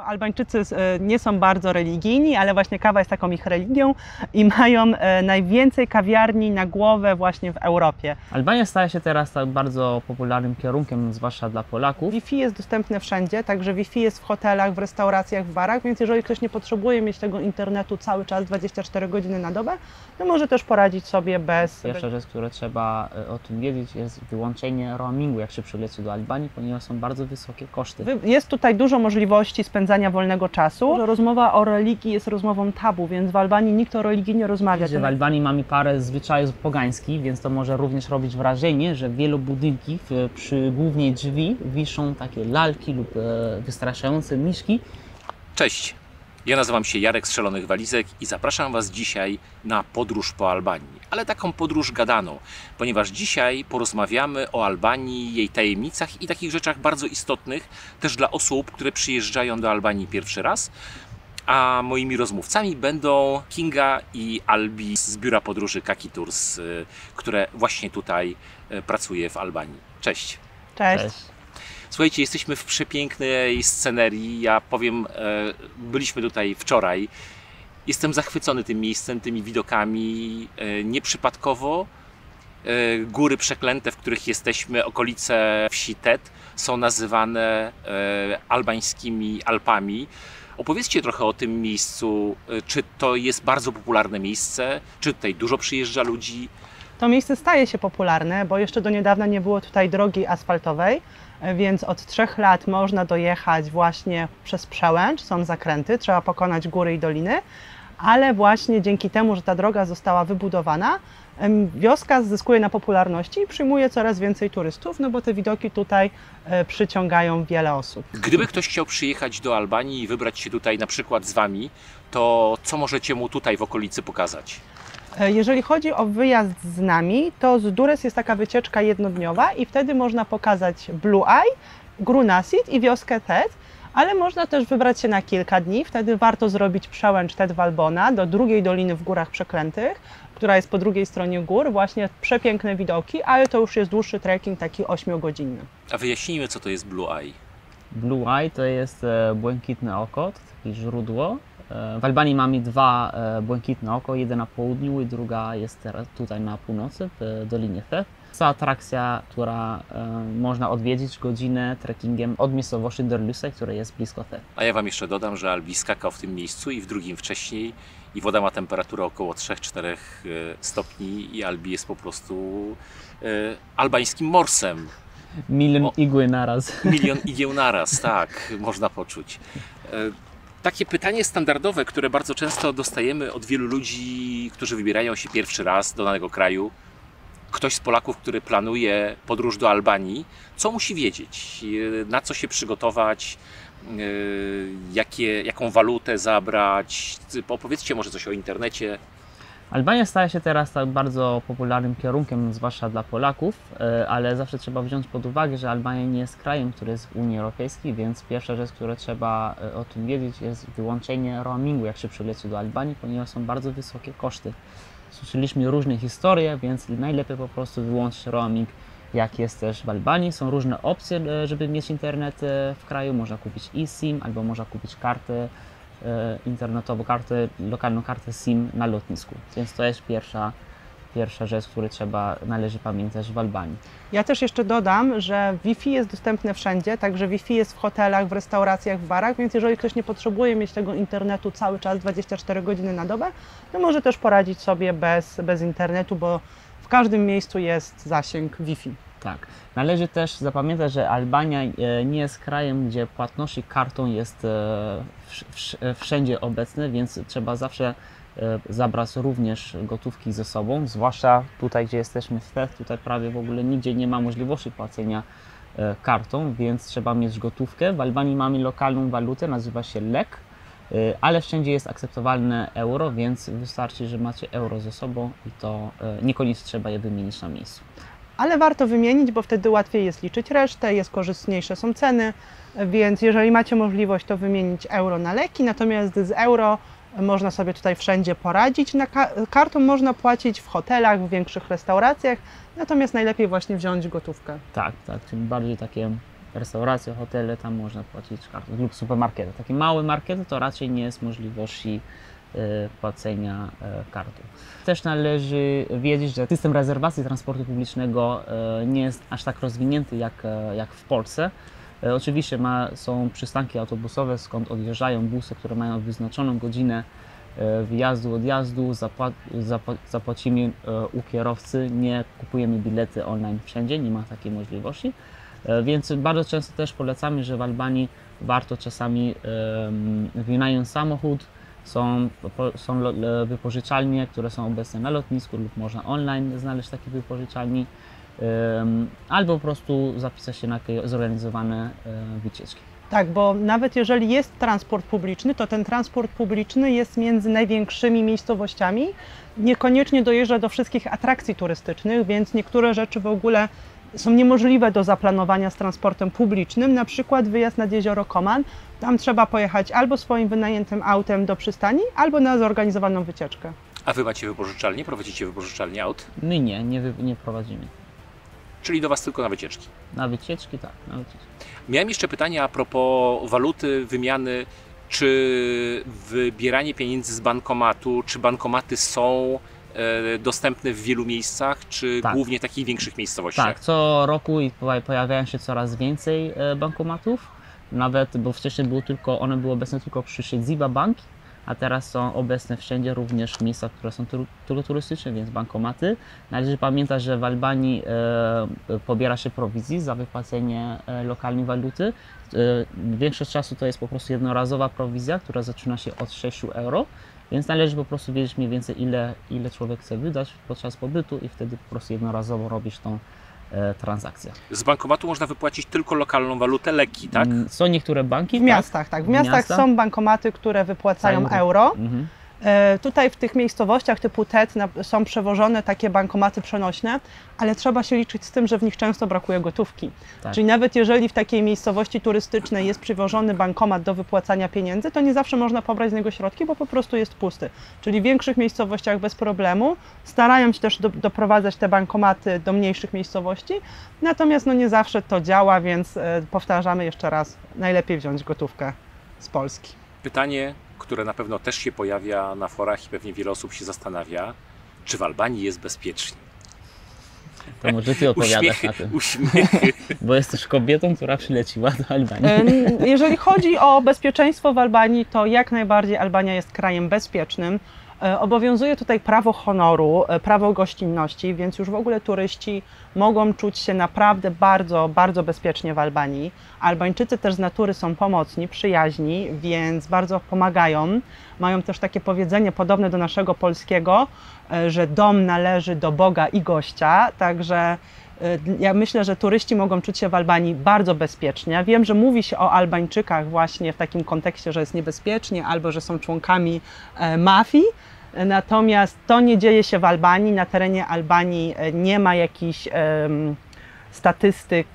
Albańczycy nie są bardzo religijni, ale właśnie kawa jest taką ich religią i mają najwięcej kawiarni na głowę właśnie w Europie. Albania staje się teraz tak bardzo popularnym kierunkiem, zwłaszcza dla Polaków. Wi-Fi jest dostępne wszędzie, także Wi-Fi jest w hotelach, w restauracjach, w barach, więc jeżeli ktoś nie potrzebuje mieć tego internetu cały czas 24 godziny na dobę, to może też poradzić sobie bez... Pierwsza rzecz, którą trzeba o tym wiedzieć, jest wyłączenie roamingu, jak się przyleci do Albanii, ponieważ są bardzo wysokie koszty. Jest tutaj dużo możliwości spędzania wolnego czasu. Rozmowa o religii jest rozmową tabu, więc w Albanii nikt o religii nie rozmawia. W Albanii mamy parę zwyczajów pogańskich, więc to może również robić wrażenie, że w wielu budynkach przy głównej drzwi wiszą takie lalki lub wystraszające miszki. Cześć, ja nazywam się Jarek z Szalonych Walizek i zapraszam Was dzisiaj na podróż po Albanii, ale taką podróż gadaną, ponieważ dzisiaj porozmawiamy o Albanii, jej tajemnicach i takich rzeczach bardzo istotnych też dla osób, które przyjeżdżają do Albanii pierwszy raz. A moimi rozmówcami będą Kinga i Albi z biura podróży Kaki Tours, które właśnie tutaj pracuje w Albanii. Cześć. Cześć. Słuchajcie, jesteśmy w przepięknej scenerii. Ja powiem, byliśmy tutaj wczoraj. Jestem zachwycony tym miejscem, tymi widokami. Nieprzypadkowo góry przeklęte, w których jesteśmy, okolice wsi Tet, są nazywane albańskimi Alpami. Opowiedzcie trochę o tym miejscu. Czy to jest bardzo popularne miejsce? Czy tutaj dużo przyjeżdża ludzi? To miejsce staje się popularne, bo jeszcze do niedawna nie było tutaj drogi asfaltowej, więc od 3 lat można dojechać właśnie przez przełęcz, są zakręty, trzeba pokonać góry i doliny, ale właśnie dzięki temu, że ta droga została wybudowana, wioska zyskuje na popularności i przyjmuje coraz więcej turystów, no bo te widoki tutaj przyciągają wiele osób. Gdyby ktoś chciał przyjechać do Albanii i wybrać się tutaj na przykład z Wami, to co możecie mu tutaj w okolicy pokazać? Jeżeli chodzi o wyjazd z nami, to z Durrës jest taka wycieczka jednodniowa i wtedy można pokazać Blue Eye, Grunasit i wioskę Tet, ale można też wybrać się na kilka dni. Wtedy warto zrobić przełęcz Tet Valbona do drugiej doliny w Górach Przeklętych, która jest po drugiej stronie gór, właśnie przepiękne widoki, ale to już jest dłuższy trekking, taki 8-godzinny. A wyjaśnijmy, co to jest Blue Eye. Blue Eye to jest błękitne oko, to takie źródło. W Albanii mamy 2 błękitne oko, jeden na południu i druga jest teraz tutaj na północy, w Dolinie Tet. To atrakcja, która można odwiedzić godzinę trekkingiem od miejscowości Derluse, która jest blisko Tet. A ja Wam jeszcze dodam, że Albi skakał w tym miejscu i w drugim wcześniej i woda ma temperaturę około 3-4 stopni i Albi jest po prostu albańskim morsem. Milion igły naraz. Milion igieł naraz, tak, można poczuć. Takie pytanie standardowe, które bardzo często dostajemy od wielu ludzi, którzy wybierają się pierwszy raz do danego kraju. Ktoś z Polaków, który planuje podróż do Albanii, co musi wiedzieć, na co się przygotować, jaką walutę zabrać. Opowiedzcie może coś o internecie. Albania staje się teraz tak bardzo popularnym kierunkiem, zwłaszcza dla Polaków, ale zawsze trzeba wziąć pod uwagę, że Albania nie jest krajem, który jest w Unii Europejskiej, więc pierwsza rzecz, którą trzeba o tym wiedzieć, jest wyłączenie roamingu, jak się przyleci do Albanii, ponieważ są bardzo wysokie koszty. Słyszeliśmy różne historie, więc najlepiej po prostu wyłączyć roaming, jak jest też w Albanii. Są różne opcje, żeby mieć internet w kraju. Można kupić eSIM albo można kupić kartę internetową, lokalną kartę SIM na lotnisku. Więc to jest pierwsza rzecz, której należy pamiętać w Albanii. Ja też jeszcze dodam, że Wi-Fi jest dostępne wszędzie, także Wi-Fi jest w hotelach, w restauracjach, w barach, więc jeżeli ktoś nie potrzebuje mieć tego internetu cały czas 24 godziny na dobę, to może też poradzić sobie bez internetu, bo w każdym miejscu jest zasięg Wi-Fi. Tak. Należy też zapamiętać, że Albania nie jest krajem, gdzie płatność kartą jest wszędzie obecne, więc trzeba zawsze zabrać również gotówki ze sobą, zwłaszcza tutaj, gdzie jesteśmy w Tet, tutaj prawie w ogóle nigdzie nie ma możliwości płacenia kartą, więc trzeba mieć gotówkę. W Albanii mamy lokalną walutę, nazywa się lek, ale wszędzie jest akceptowalne euro, więc wystarczy, że macie euro ze sobą i to niekoniecznie trzeba je wymienić na miejscu. Ale warto wymienić, bo wtedy łatwiej jest liczyć resztę, korzystniejsze są ceny, więc jeżeli macie możliwość, to wymienić euro na leki, natomiast z euro można sobie tutaj wszędzie poradzić. Kartą można płacić w hotelach, w większych restauracjach, natomiast najlepiej właśnie wziąć gotówkę. Tak, tym bardziej takie restauracje, hotele, tam można płacić kartą lub supermarkety. Takie małe markety to raczej nie jest możliwości płacenia kartą. Też należy wiedzieć, że system rezerwacji transportu publicznego nie jest aż tak rozwinięty jak w Polsce. Oczywiście są przystanki autobusowe, skąd odjeżdżają busy, które mają wyznaczoną godzinę wjazdu, odjazdu, zapłacimy u kierowcy, nie kupujemy bilety online wszędzie, nie ma takiej możliwości. Więc bardzo często też polecamy, że w Albanii warto czasami wynająć samochód. Są wypożyczalnie, które są obecne na lotnisku lub można online znaleźć takie wypożyczalnie, albo po prostu zapisać się na takie zorganizowane wycieczki. Tak, bo nawet jeżeli jest transport publiczny, to ten transport publiczny jest między największymi miejscowościami, niekoniecznie dojeżdża do wszystkich atrakcji turystycznych, więc niektóre rzeczy w ogóle są niemożliwe do zaplanowania z transportem publicznym, na przykład wyjazd nad jezioro Koman. Tam trzeba pojechać albo swoim wynajętym autem do przystani, albo na zorganizowaną wycieczkę. A wy macie wypożyczalnię? Prowadzicie wypożyczalnię aut? My nie prowadzimy. Czyli do was tylko na wycieczki? Na wycieczki, tak. Na wycieczki. Miałem jeszcze pytanie a propos waluty, wymiany. Czy wybieranie pieniędzy z bankomatu, czy bankomaty są dostępne w wielu miejscach, czy tak. głównie w takich większych miejscowościach? Tak, co roku pojawiają się coraz więcej bankomatów. Nawet, bo wcześniej one były obecne tylko przy Siedziba Bank, a teraz są obecne wszędzie, również w miejscach, które są turystyczne, więc bankomaty. Należy pamiętać, że w Albanii pobiera się prowizji za wypłacenie lokalnej waluty. Większość czasu to jest po prostu jednorazowa prowizja, która zaczyna się od 6 euro, więc należy po prostu wiedzieć mniej więcej ile człowiek chce wydać podczas pobytu i wtedy po prostu jednorazowo robisz tą transakcję. Z bankomatu można wypłacić tylko lokalną walutę, leki, tak? Są niektóre banki. W miastach, tak. W miastach są bankomaty, które wypłacają euro. Tutaj w tych miejscowościach typu Tet są przewożone takie bankomaty przenośne, ale trzeba się liczyć z tym, że w nich często brakuje gotówki. Tak. Czyli nawet jeżeli w takiej miejscowości turystycznej jest przywożony bankomat do wypłacania pieniędzy, to nie zawsze można pobrać z niego środki, bo po prostu jest pusty. Czyli w większych miejscowościach bez problemu starają się też doprowadzać te bankomaty do mniejszych miejscowości, natomiast nie zawsze to działa, więc powtarzamy jeszcze raz, najlepiej wziąć gotówkę z Polski. Pytanie, które na pewno też się pojawia na forach i pewnie wiele osób się zastanawia, czy w Albanii jest bezpiecznie? To może ty opowiadasz na tym, Uśmiechy. bo jesteś kobietą, która przyleciła do Albanii. Jeżeli chodzi o bezpieczeństwo w Albanii, to jak najbardziej Albania jest krajem bezpiecznym. Obowiązuje tutaj prawo honoru, prawo gościnności, więc już w ogóle turyści mogą czuć się naprawdę bardzo, bardzo bezpiecznie w Albanii. Albańczycy też z natury są pomocni, przyjaźni, więc bardzo pomagają. Mają też takie powiedzenie podobne do naszego polskiego, że dom należy do Boga i gościa, także ja myślę, że turyści mogą czuć się w Albanii bardzo bezpiecznie. Wiem, że mówi się o Albańczykach właśnie w takim kontekście, że jest niebezpiecznie albo że są członkami mafii. Natomiast to nie dzieje się w Albanii. Na terenie Albanii nie ma jakichś statystyk,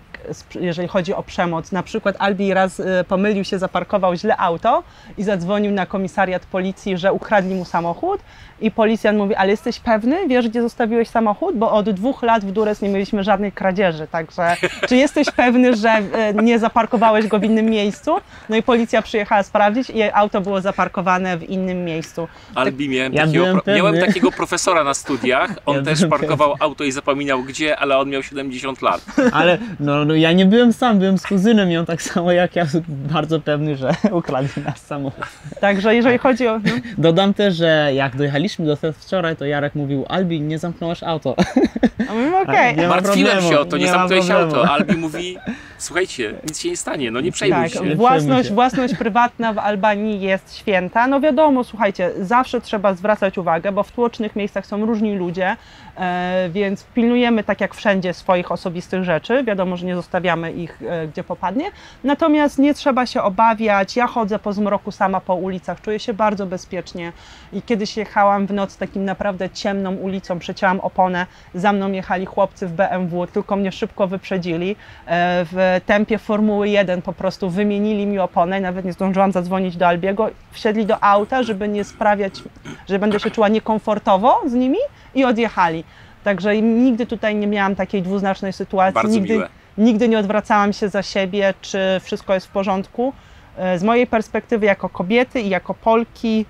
jeżeli chodzi o przemoc. Na przykład Albi raz pomylił się, zaparkował źle auto i zadzwonił na komisariat policji, że ukradli mu samochód. I policjant mówi, ale jesteś pewny? Wiesz, gdzie zostawiłeś samochód? Bo od 2 lat w Durrës nie mieliśmy żadnej kradzieży, także czy jesteś pewny, że nie zaparkowałeś go w innym miejscu? No i policja przyjechała sprawdzić i auto było zaparkowane w innym miejscu. Albi, miałem takiego profesora na studiach, on też parkował auto i zapominał gdzie, ale on miał 70 lat. Ale ja nie byłem sam, byłem z kuzynem i on tak samo jak ja, bardzo pewny, że ukradli nasz samochód. Także jeżeli chodzi o... Dodam też, że jak dojechaliśmy do Tet wczoraj, to Jarek mówił, Albi, nie zamknąłeś auto. A mówimy, okej. Martwiłem się o to, nie zamknąłeś auto. Albi mówi, słuchajcie, nic się nie stanie, nie przejmuj się. Własność prywatna w Albanii jest święta. No wiadomo, słuchajcie, zawsze trzeba zwracać uwagę, bo w tłocznych miejscach są różni ludzie, więc pilnujemy tak jak wszędzie swoich osobistych rzeczy. Wiadomo, że nie zostawiamy ich gdzie popadnie. Natomiast nie trzeba się obawiać. Ja chodzę po zmroku sama po ulicach, czuję się bardzo bezpiecznie i kiedyś jechałam w noc takim naprawdę ciemną ulicą, przecięłam oponę, za mną jechali chłopcy w BMW, tylko mnie szybko wyprzedzili. W tempie Formuły 1 po prostu wymienili mi oponę, nawet nie zdążyłam zadzwonić do Albiego, wsiedli do auta, żeby nie sprawiać, że będę się czuła niekomfortowo z nimi i odjechali. Także nigdy tutaj nie miałam takiej dwuznacznej sytuacji. Bardzo miłe. Nigdy nie odwracałam się za siebie, czy wszystko jest w porządku. Z mojej perspektywy jako kobiety i jako Polki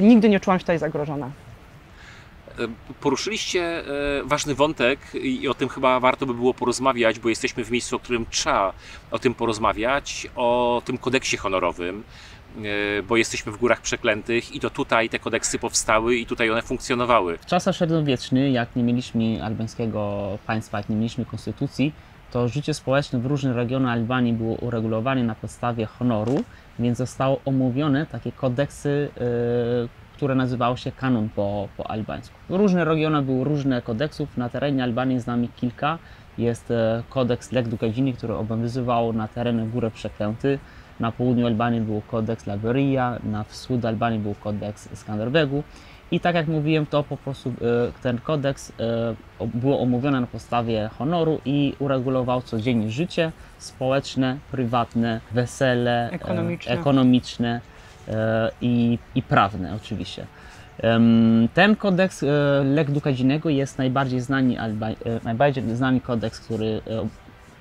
nigdy nie czułam się tutaj zagrożona. Poruszyliście ważny wątek i o tym chyba warto by było porozmawiać, bo jesteśmy w miejscu, o którym trzeba o tym porozmawiać, o tym kodeksie honorowym, bo jesteśmy w Górach Przeklętych i to tutaj te kodeksy powstały i tutaj one funkcjonowały. W czasach średniowiecznych, jak nie mieliśmy albańskiego państwa, jak nie mieliśmy konstytucji, to życie społeczne w różnych regionach Albanii było uregulowane na podstawie honoru, więc zostało omówione takie kodeksy, które nazywały się kanon po albańsku. W różnych regionach były różne kodeksów, na terenie Albanii znamy kilka. Jest kodeks Lek Dukadzini, który obowiązywał na terenie Gór Przeklętych. Na południu Albanii był kodeks Laveria, na wschód Albanii był kodeks Skanderbegu. I tak jak mówiłem, to po prostu ten kodeks było omówione na podstawie honoru i uregulował codziennie życie społeczne, prywatne, wesele, ekonomiczne i prawne oczywiście. Ten kodeks Lek Dukadzinego jest najbardziej znany kodeks, który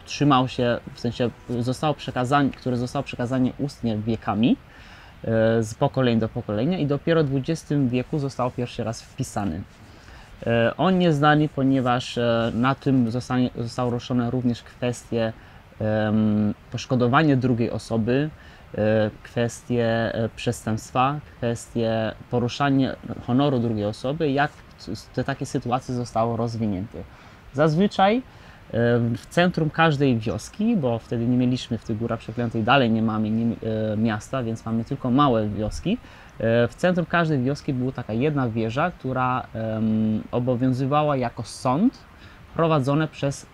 trzymał się, w sensie który został przekazany ustnie wiekami z pokolenia do pokolenia i dopiero w XX wieku został pierwszy raz wpisany. On jest znany, ponieważ na tym zostały ruszone również kwestie poszkodowania drugiej osoby, kwestie przestępstwa, kwestie poruszania honoru drugiej osoby, jak te takie sytuacje zostały rozwinięte. Zazwyczaj w centrum każdej wioski, bo wtedy nie mieliśmy w tych Górach Przeklętych, dalej nie mamy miasta, więc mamy tylko małe wioski. W centrum każdej wioski była taka jedna wieża, która obowiązywała jako sąd prowadzone przez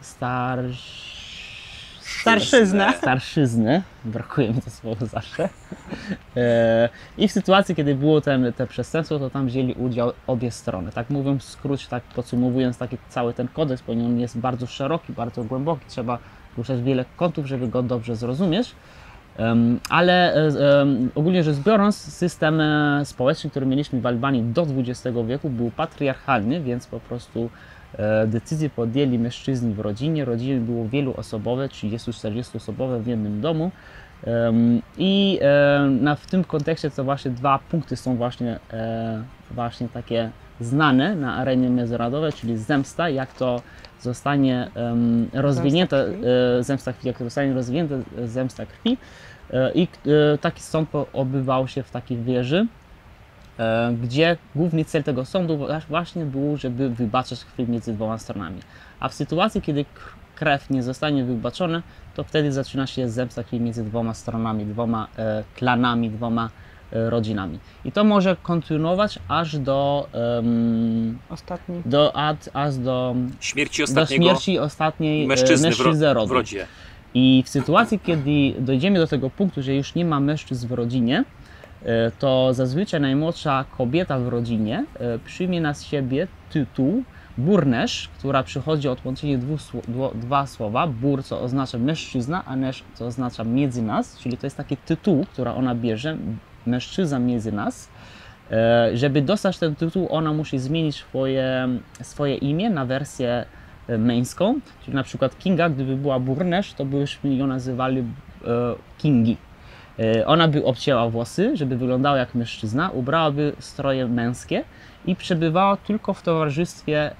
starszyznę, brakuje mi to słowo zawsze. I w sytuacji, kiedy było te przestępstwo, to tam wzięli udział obie strony. Tak mówiąc w skrócie, tak podsumowując cały ten kodeks, ponieważ on jest bardzo szeroki, bardzo głęboki, trzeba ruszać wiele kątów, żeby go dobrze zrozumieć. Ale ogólnie rzecz biorąc, system społeczny, który mieliśmy w Albanii do XX wieku, był patriarchalny, więc po prostu decyzje podjęli mężczyźni w rodzinie. Rodziny było wieloosobowe, 30-40 osobowe w jednym domu. I w tym kontekście to właśnie dwa punkty są właśnie takie znane na arenie międzynarodowej, czyli zemsta, jak to zostanie rozwinięte, zemsta krwi, jak to zostanie rozwinięte, zemsta krwi. I taki sąd odbywał się w takiej wieży, gdzie główny cel tego sądu właśnie był, żeby wybaczać krwi między dwoma stronami. A w sytuacji, kiedy krew nie zostanie wybaczona, to wtedy zaczyna się zemsta krwi między dwoma stronami, dwoma klanami, dwoma rodzinami. I to może kontynuować aż do śmierci ostatniej mężczyzny w rodzinie. I w sytuacji, kiedy dojdziemy do tego punktu, że już nie ma mężczyzn w rodzinie, to zazwyczaj najmłodsza kobieta w rodzinie przyjmie na siebie tytuł burnesz, która przychodzi od łączenia dwa słowa, bur, co oznacza mężczyzna, a nesz, co oznacza między nas, czyli to jest taki tytuł, który ona bierze, mężczyzna między nas. Żeby dostać ten tytuł, ona musi zmienić swoje imię na wersję męską, czyli na przykład Kinga, gdyby była burnesz, to byśmy ją nazywali Kingi. Ona by obcięła włosy, żeby wyglądała jak mężczyzna, ubrałaby stroje męskie i przebywała tylko w towarzystwie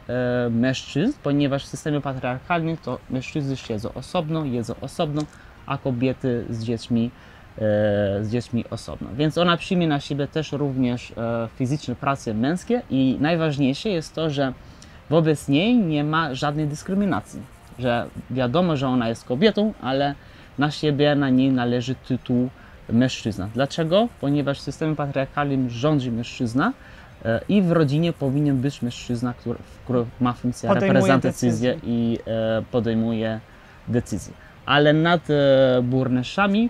mężczyzn, ponieważ w systemie patriarchalnym to mężczyzny siedzą osobno, jedzą osobno, a kobiety z dziećmi osobno. Więc ona przyjmie na siebie też również fizyczne prace męskie i najważniejsze jest to, że wobec niej nie ma żadnej dyskryminacji, że wiadomo, że ona jest kobietą, ale na niej należy tytuł mężczyzna. Dlaczego? Ponieważ w systemie patriarchalnym rządzi mężczyzna i w rodzinie powinien być mężczyzna, który ma funkcję reprezentacyjną i podejmuje decyzje. Ale nad burneszami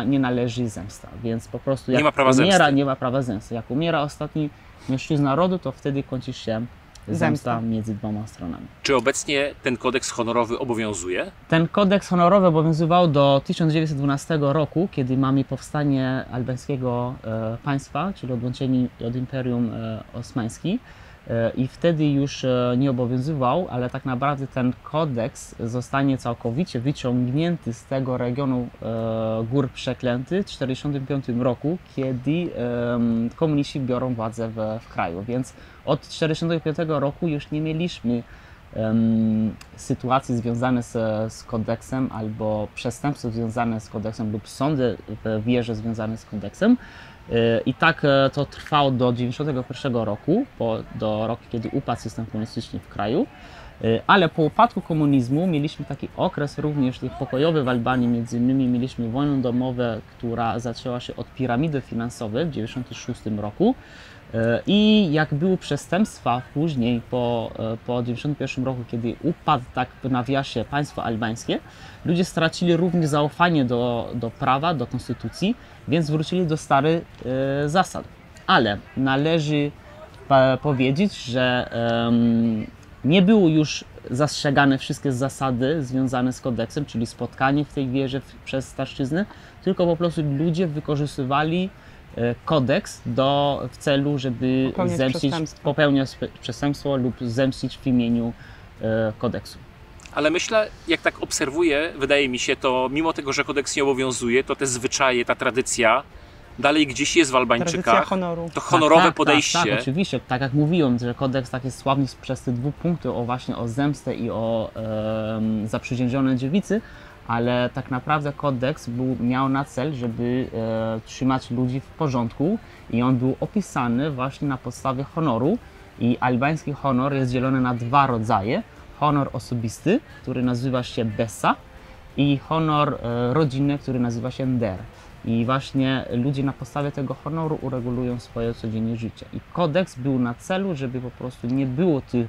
nie należy zemsta, więc po prostu jak nie ma prawa zemsty. Jak umiera ostatni mężczyzna rodu, to wtedy kończy się zemsta między dwoma stronami. Czy obecnie ten kodeks honorowy obowiązuje? Ten kodeks honorowy obowiązywał do 1912 roku, kiedy mamy powstanie albańskiego państwa, czyli odłączeni od Imperium Osmańskiego. i wtedy już nie obowiązywał, ale tak naprawdę ten kodeks zostanie całkowicie wyciągnięty z tego regionu Gór Przeklętych w 1945 roku, kiedy komuniści biorą władzę w kraju. Więc od 1945 roku już nie mieliśmy sytuacji związane z kodeksem albo przestępstw związane z kodeksem lub sądy w wierze związane z kodeksem. I tak to trwało do 1991 roku, do roku, kiedy upadł system komunistyczny w kraju. Ale po upadku komunizmu mieliśmy taki okres również pokojowy w Albanii, między innymi mieliśmy wojnę domową, która zaczęła się od piramidy finansowej w 1996 roku. I jak były przestępstwa później, po 1991 roku, kiedy upadł, tak w nawiasie, państwo albańskie, ludzie stracili również zaufanie do prawa, do konstytucji, więc wrócili do starych zasad. Ale należy powiedzieć, że nie było już zastrzegane wszystkie zasady związane z kodeksem, czyli spotkanie w tej wierze przez starszczyznę, tylko po prostu ludzie wykorzystywali kodeks w celu, żeby popełniać przestępstwo lub zemścić w imieniu kodeksu. Ale myślę, jak tak obserwuję, wydaje mi się to, mimo tego, że kodeks nie obowiązuje, to te zwyczaje, ta tradycja dalej gdzieś jest w Albańczykach. Tradycja honoru. To honorowe podejście. Tak, oczywiście. Tak jak mówiłem, że kodeks tak jest sławny przez te 2 punkty właśnie o zemstę i o zaprzysiężonej dziewicy, ale tak naprawdę kodeks miał na cel, żeby trzymać ludzi w porządku i on był opisany właśnie na podstawie honoru i albański honor jest dzielony na 2 rodzaje. Honor osobisty, który nazywa się besa i honor rodzinny, który nazywa się nder. I właśnie ludzie na podstawie tego honoru uregulują swoje codzienne życie. I kodeks był na celu, żeby po prostu nie było tych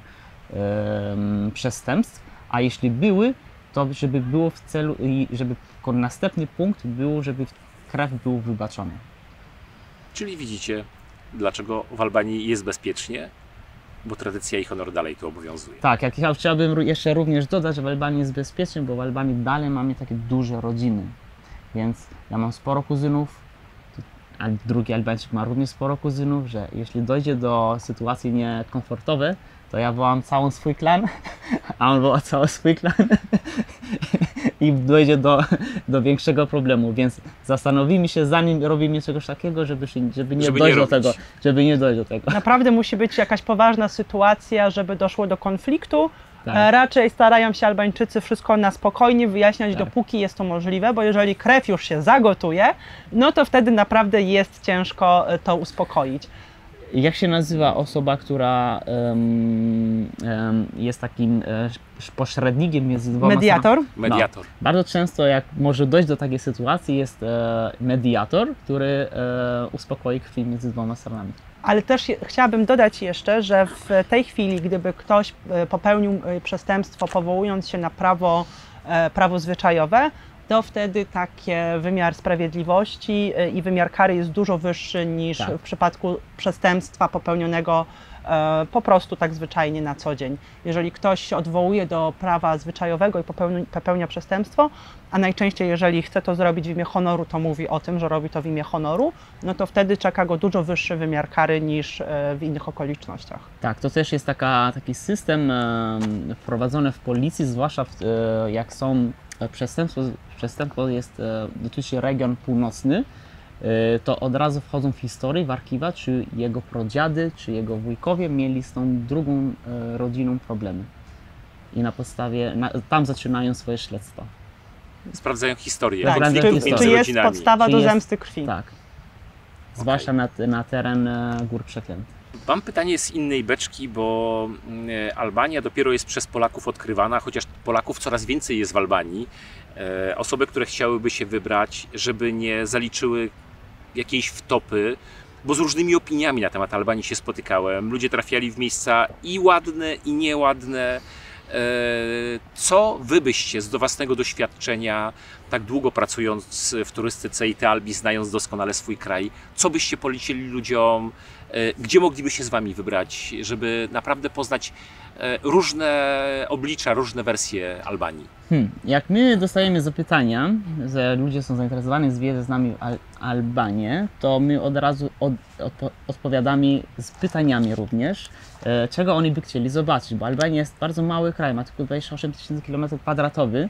przestępstw, a jeśli były, to żeby było w celu i żeby następny punkt był, żeby krew był wybaczony. Czyli widzicie, dlaczego w Albanii jest bezpiecznie? Bo tradycja i honor dalej tu obowiązuje. Tak, jak ja chciałbym jeszcze również dodać, że w Albanii jest bezpiecznie, bo w Albanii dalej mamy takie duże rodziny. Więc ja mam sporo kuzynów, a drugi Albańczyk ma również sporo kuzynów, że jeśli dojdzie do sytuacji niekomfortowej, to ja wołam całą swój klan, a on woła cały swój klan i dojdzie do większego problemu, więc zastanowimy się, zanim robimy czegoś takiego, żeby nie dojść do tego. Naprawdę musi być jakaś poważna sytuacja, żeby doszło do konfliktu. Tak. Raczej starają się Albańczycy wszystko na spokojnie wyjaśniać, Tak. dopóki jest to możliwe, bo jeżeli krew już się zagotuje, no to wtedy naprawdę jest ciężko to uspokoić. Jak się nazywa osoba, która jest takim pośrednikiem między dwoma Mediator? Mediator. No, bardzo często jak może dojść do takiej sytuacji jest mediator, który uspokoi krwi między 2 stronami. Ale też chciałabym dodać jeszcze, że w tej chwili, gdyby ktoś popełnił przestępstwo powołując się na prawo zwyczajowe, to wtedy taki wymiar sprawiedliwości i wymiar kary jest dużo wyższy niż w przypadku przestępstwa popełnionego po prostu tak zwyczajnie na co dzień. Jeżeli ktoś się odwołuje do prawa zwyczajowego i popełnia przestępstwo, a najczęściej jeżeli chce to zrobić w imię honoru, to mówi o tym, że robi to w imię honoru, no to wtedy czeka go dużo wyższy wymiar kary niż w innych okolicznościach. Tak, to też jest taki system wprowadzony w policji, zwłaszcza jak są przestępstwo dotyczy region północny, to od razu wchodzą w historię, w archiwa, czy jego pradziady, czy jego wujkowie mieli z tą drugą rodziną problemy. I na podstawie, tam zaczynają swoje śledztwa. Sprawdzają historię. Tak, czy jest podstawa do zemsty krwi. Tak. Zwłaszcza na teren Gór Przeklętych. Mam pytanie z innej beczki, bo Albania dopiero jest przez Polaków odkrywana, chociaż Polaków coraz więcej jest w Albanii. Osoby, które chciałyby się wybrać, żeby nie zaliczyły jakiejś wtopy, bo z różnymi opiniami na temat Albanii się spotykałem. Ludzie trafiali w miejsca i ładne, i nieładne. Co wy byście z własnego doświadczenia tak długo pracując w turystyce i Ty, Albi, znając doskonale swój kraj, co byście polecili ludziom, gdzie mogliby się z Wami wybrać, żeby naprawdę poznać różne oblicza, różne wersje Albanii? Jak my dostajemy zapytania, że ludzie są zainteresowani zwiedzać z nami Albanię, to my od razu odpowiadamy z pytaniami również, czego oni by chcieli zobaczyć, bo Albania jest bardzo mały kraj, ma tylko 28 000 km²,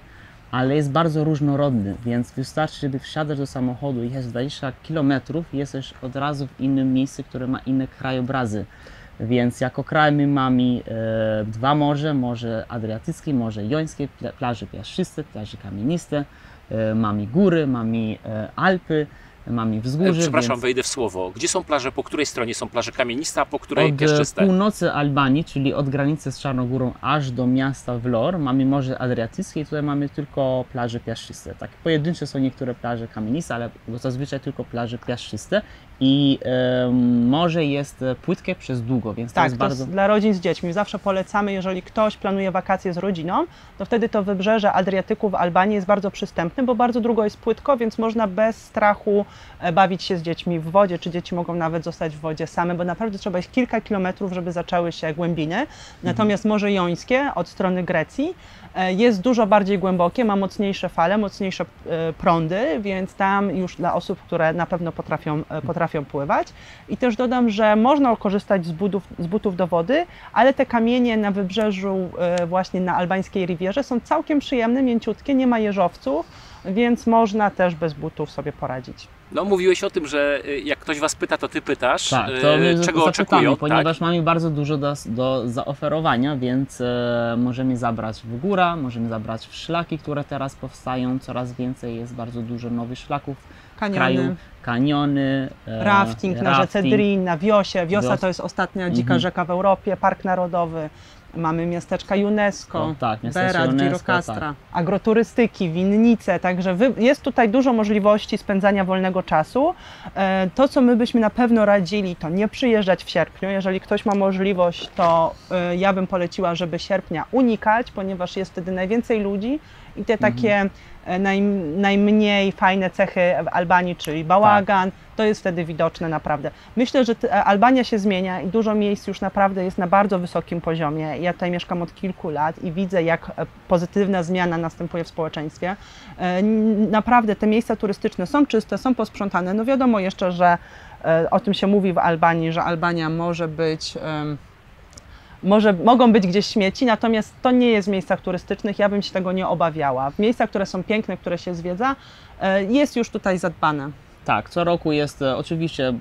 ale jest bardzo różnorodny, więc wystarczy, żeby wsiadać do samochodu i jechać 20 km, jesteś od razu w innym miejscu, które ma inne krajobrazy. Więc jako kraj my mamy dwa morze, Morze Adriatyckie, Morze Jońskie, plaże piaszczyste, plaże kamieniste, mamy góry, mamy Alpy, mamy wzgórze. Przepraszam, więc... wejdę w słowo. Gdzie są plaże, po której stronie są plaże kamieniste, a po której piaszczyste? Od północy Albanii, czyli od granicy z Czarnogórą aż do miasta Vlor, mamy Morze Adriatyckie i tutaj mamy tylko plaże piaszczyste. Tak, pojedyncze są niektóre plaże kamieniste, ale zazwyczaj tylko plaże piaszczyste. I morze jest płytkie przez długo, więc to jest bardzo... dla rodzin z dziećmi. Zawsze polecamy, jeżeli ktoś planuje wakacje z rodziną, to wtedy to wybrzeże Adriatyku w Albanii jest bardzo przystępne, bo bardzo długo jest płytko, więc można bez strachu bawić się z dziećmi w wodzie, czy dzieci mogą nawet zostać w wodzie same, bo naprawdę trzeba iść kilka kilometrów, żeby zaczęły się głębiny. Natomiast Morze Jońskie od strony Grecji jest dużo bardziej głębokie, ma mocniejsze fale, mocniejsze prądy, więc tam już dla osób, które na pewno potrafią pływać. I też dodam, że można korzystać z butów do wody, ale te kamienie na wybrzeżu, właśnie na albańskiej Rivierze są całkiem przyjemne, mięciutkie, nie ma jeżowców, więc można też bez butów sobie poradzić. No, mówiłeś o tym, że jak ktoś Was pyta, to Ty pytasz, tak, to my czego oczekują. Ponieważ tak? mamy bardzo dużo do zaoferowania, więc możemy zabrać w górę, możemy zabrać w szlaki, które teraz powstają, coraz więcej jest bardzo dużo nowych szlaków w kraju. Kaniony, rafting na rzece Drin, na Wiosie. Wiosa to jest ostatnia dzika rzeka w Europie, park narodowy. Mamy miasteczka UNESCO, Berat, Girokastra, tak. Agroturystyki, winnice, także jest tutaj dużo możliwości spędzania wolnego czasu. To, co my byśmy na pewno radzili, to nie przyjeżdżać w sierpniu. Jeżeli ktoś ma możliwość, to ja bym poleciła, żeby sierpnia unikać, ponieważ jest wtedy najwięcej ludzi i te takie najmniej fajne cechy w Albanii, czyli bałagan, to jest wtedy widoczne naprawdę. Myślę, że Albania się zmienia i dużo miejsc już naprawdę jest na bardzo wysokim poziomie. Ja tutaj mieszkam od kilku lat i widzę, jak pozytywna zmiana następuje w społeczeństwie. Naprawdę te miejsca turystyczne są czyste, są posprzątane. No wiadomo jeszcze, że o tym się mówi w Albanii, że Albania może być... mogą być gdzieś śmieci, natomiast to nie jest w miejscach turystycznych, ja bym się tego nie obawiała. W miejscach, które są piękne, które się zwiedza, jest już tutaj zadbane. Tak, co roku jest, oczywiście,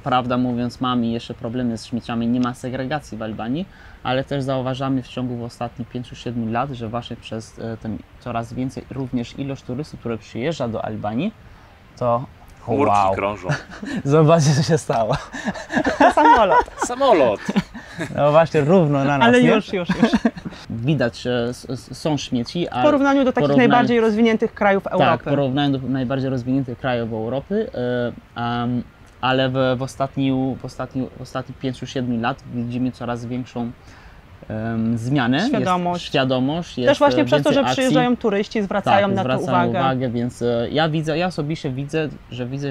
prawda mówiąc, mamy jeszcze problemy z śmieciami, nie ma segregacji w Albanii, ale też zauważamy w ciągu ostatnich 5-7 lat, że właśnie przez ten coraz więcej również ilość turystów, które przyjeżdża do Albanii, to chmurki krążą. Zobaczcie, co się stało. Samolot. Samolot. No właśnie, równo na nas. Ale nie? już. Widać, że są śmieci. W porównaniu do takich najbardziej rozwiniętych krajów Europy. Tak, w porównaniu do najbardziej rozwiniętych krajów Europy, ale w ostatnich 5-7 lat widzimy coraz większą zmianę. Świadomość. Też właśnie przez to, że przyjeżdżają turyści, zwracają na to uwagę. Więc ja osobiście widzę,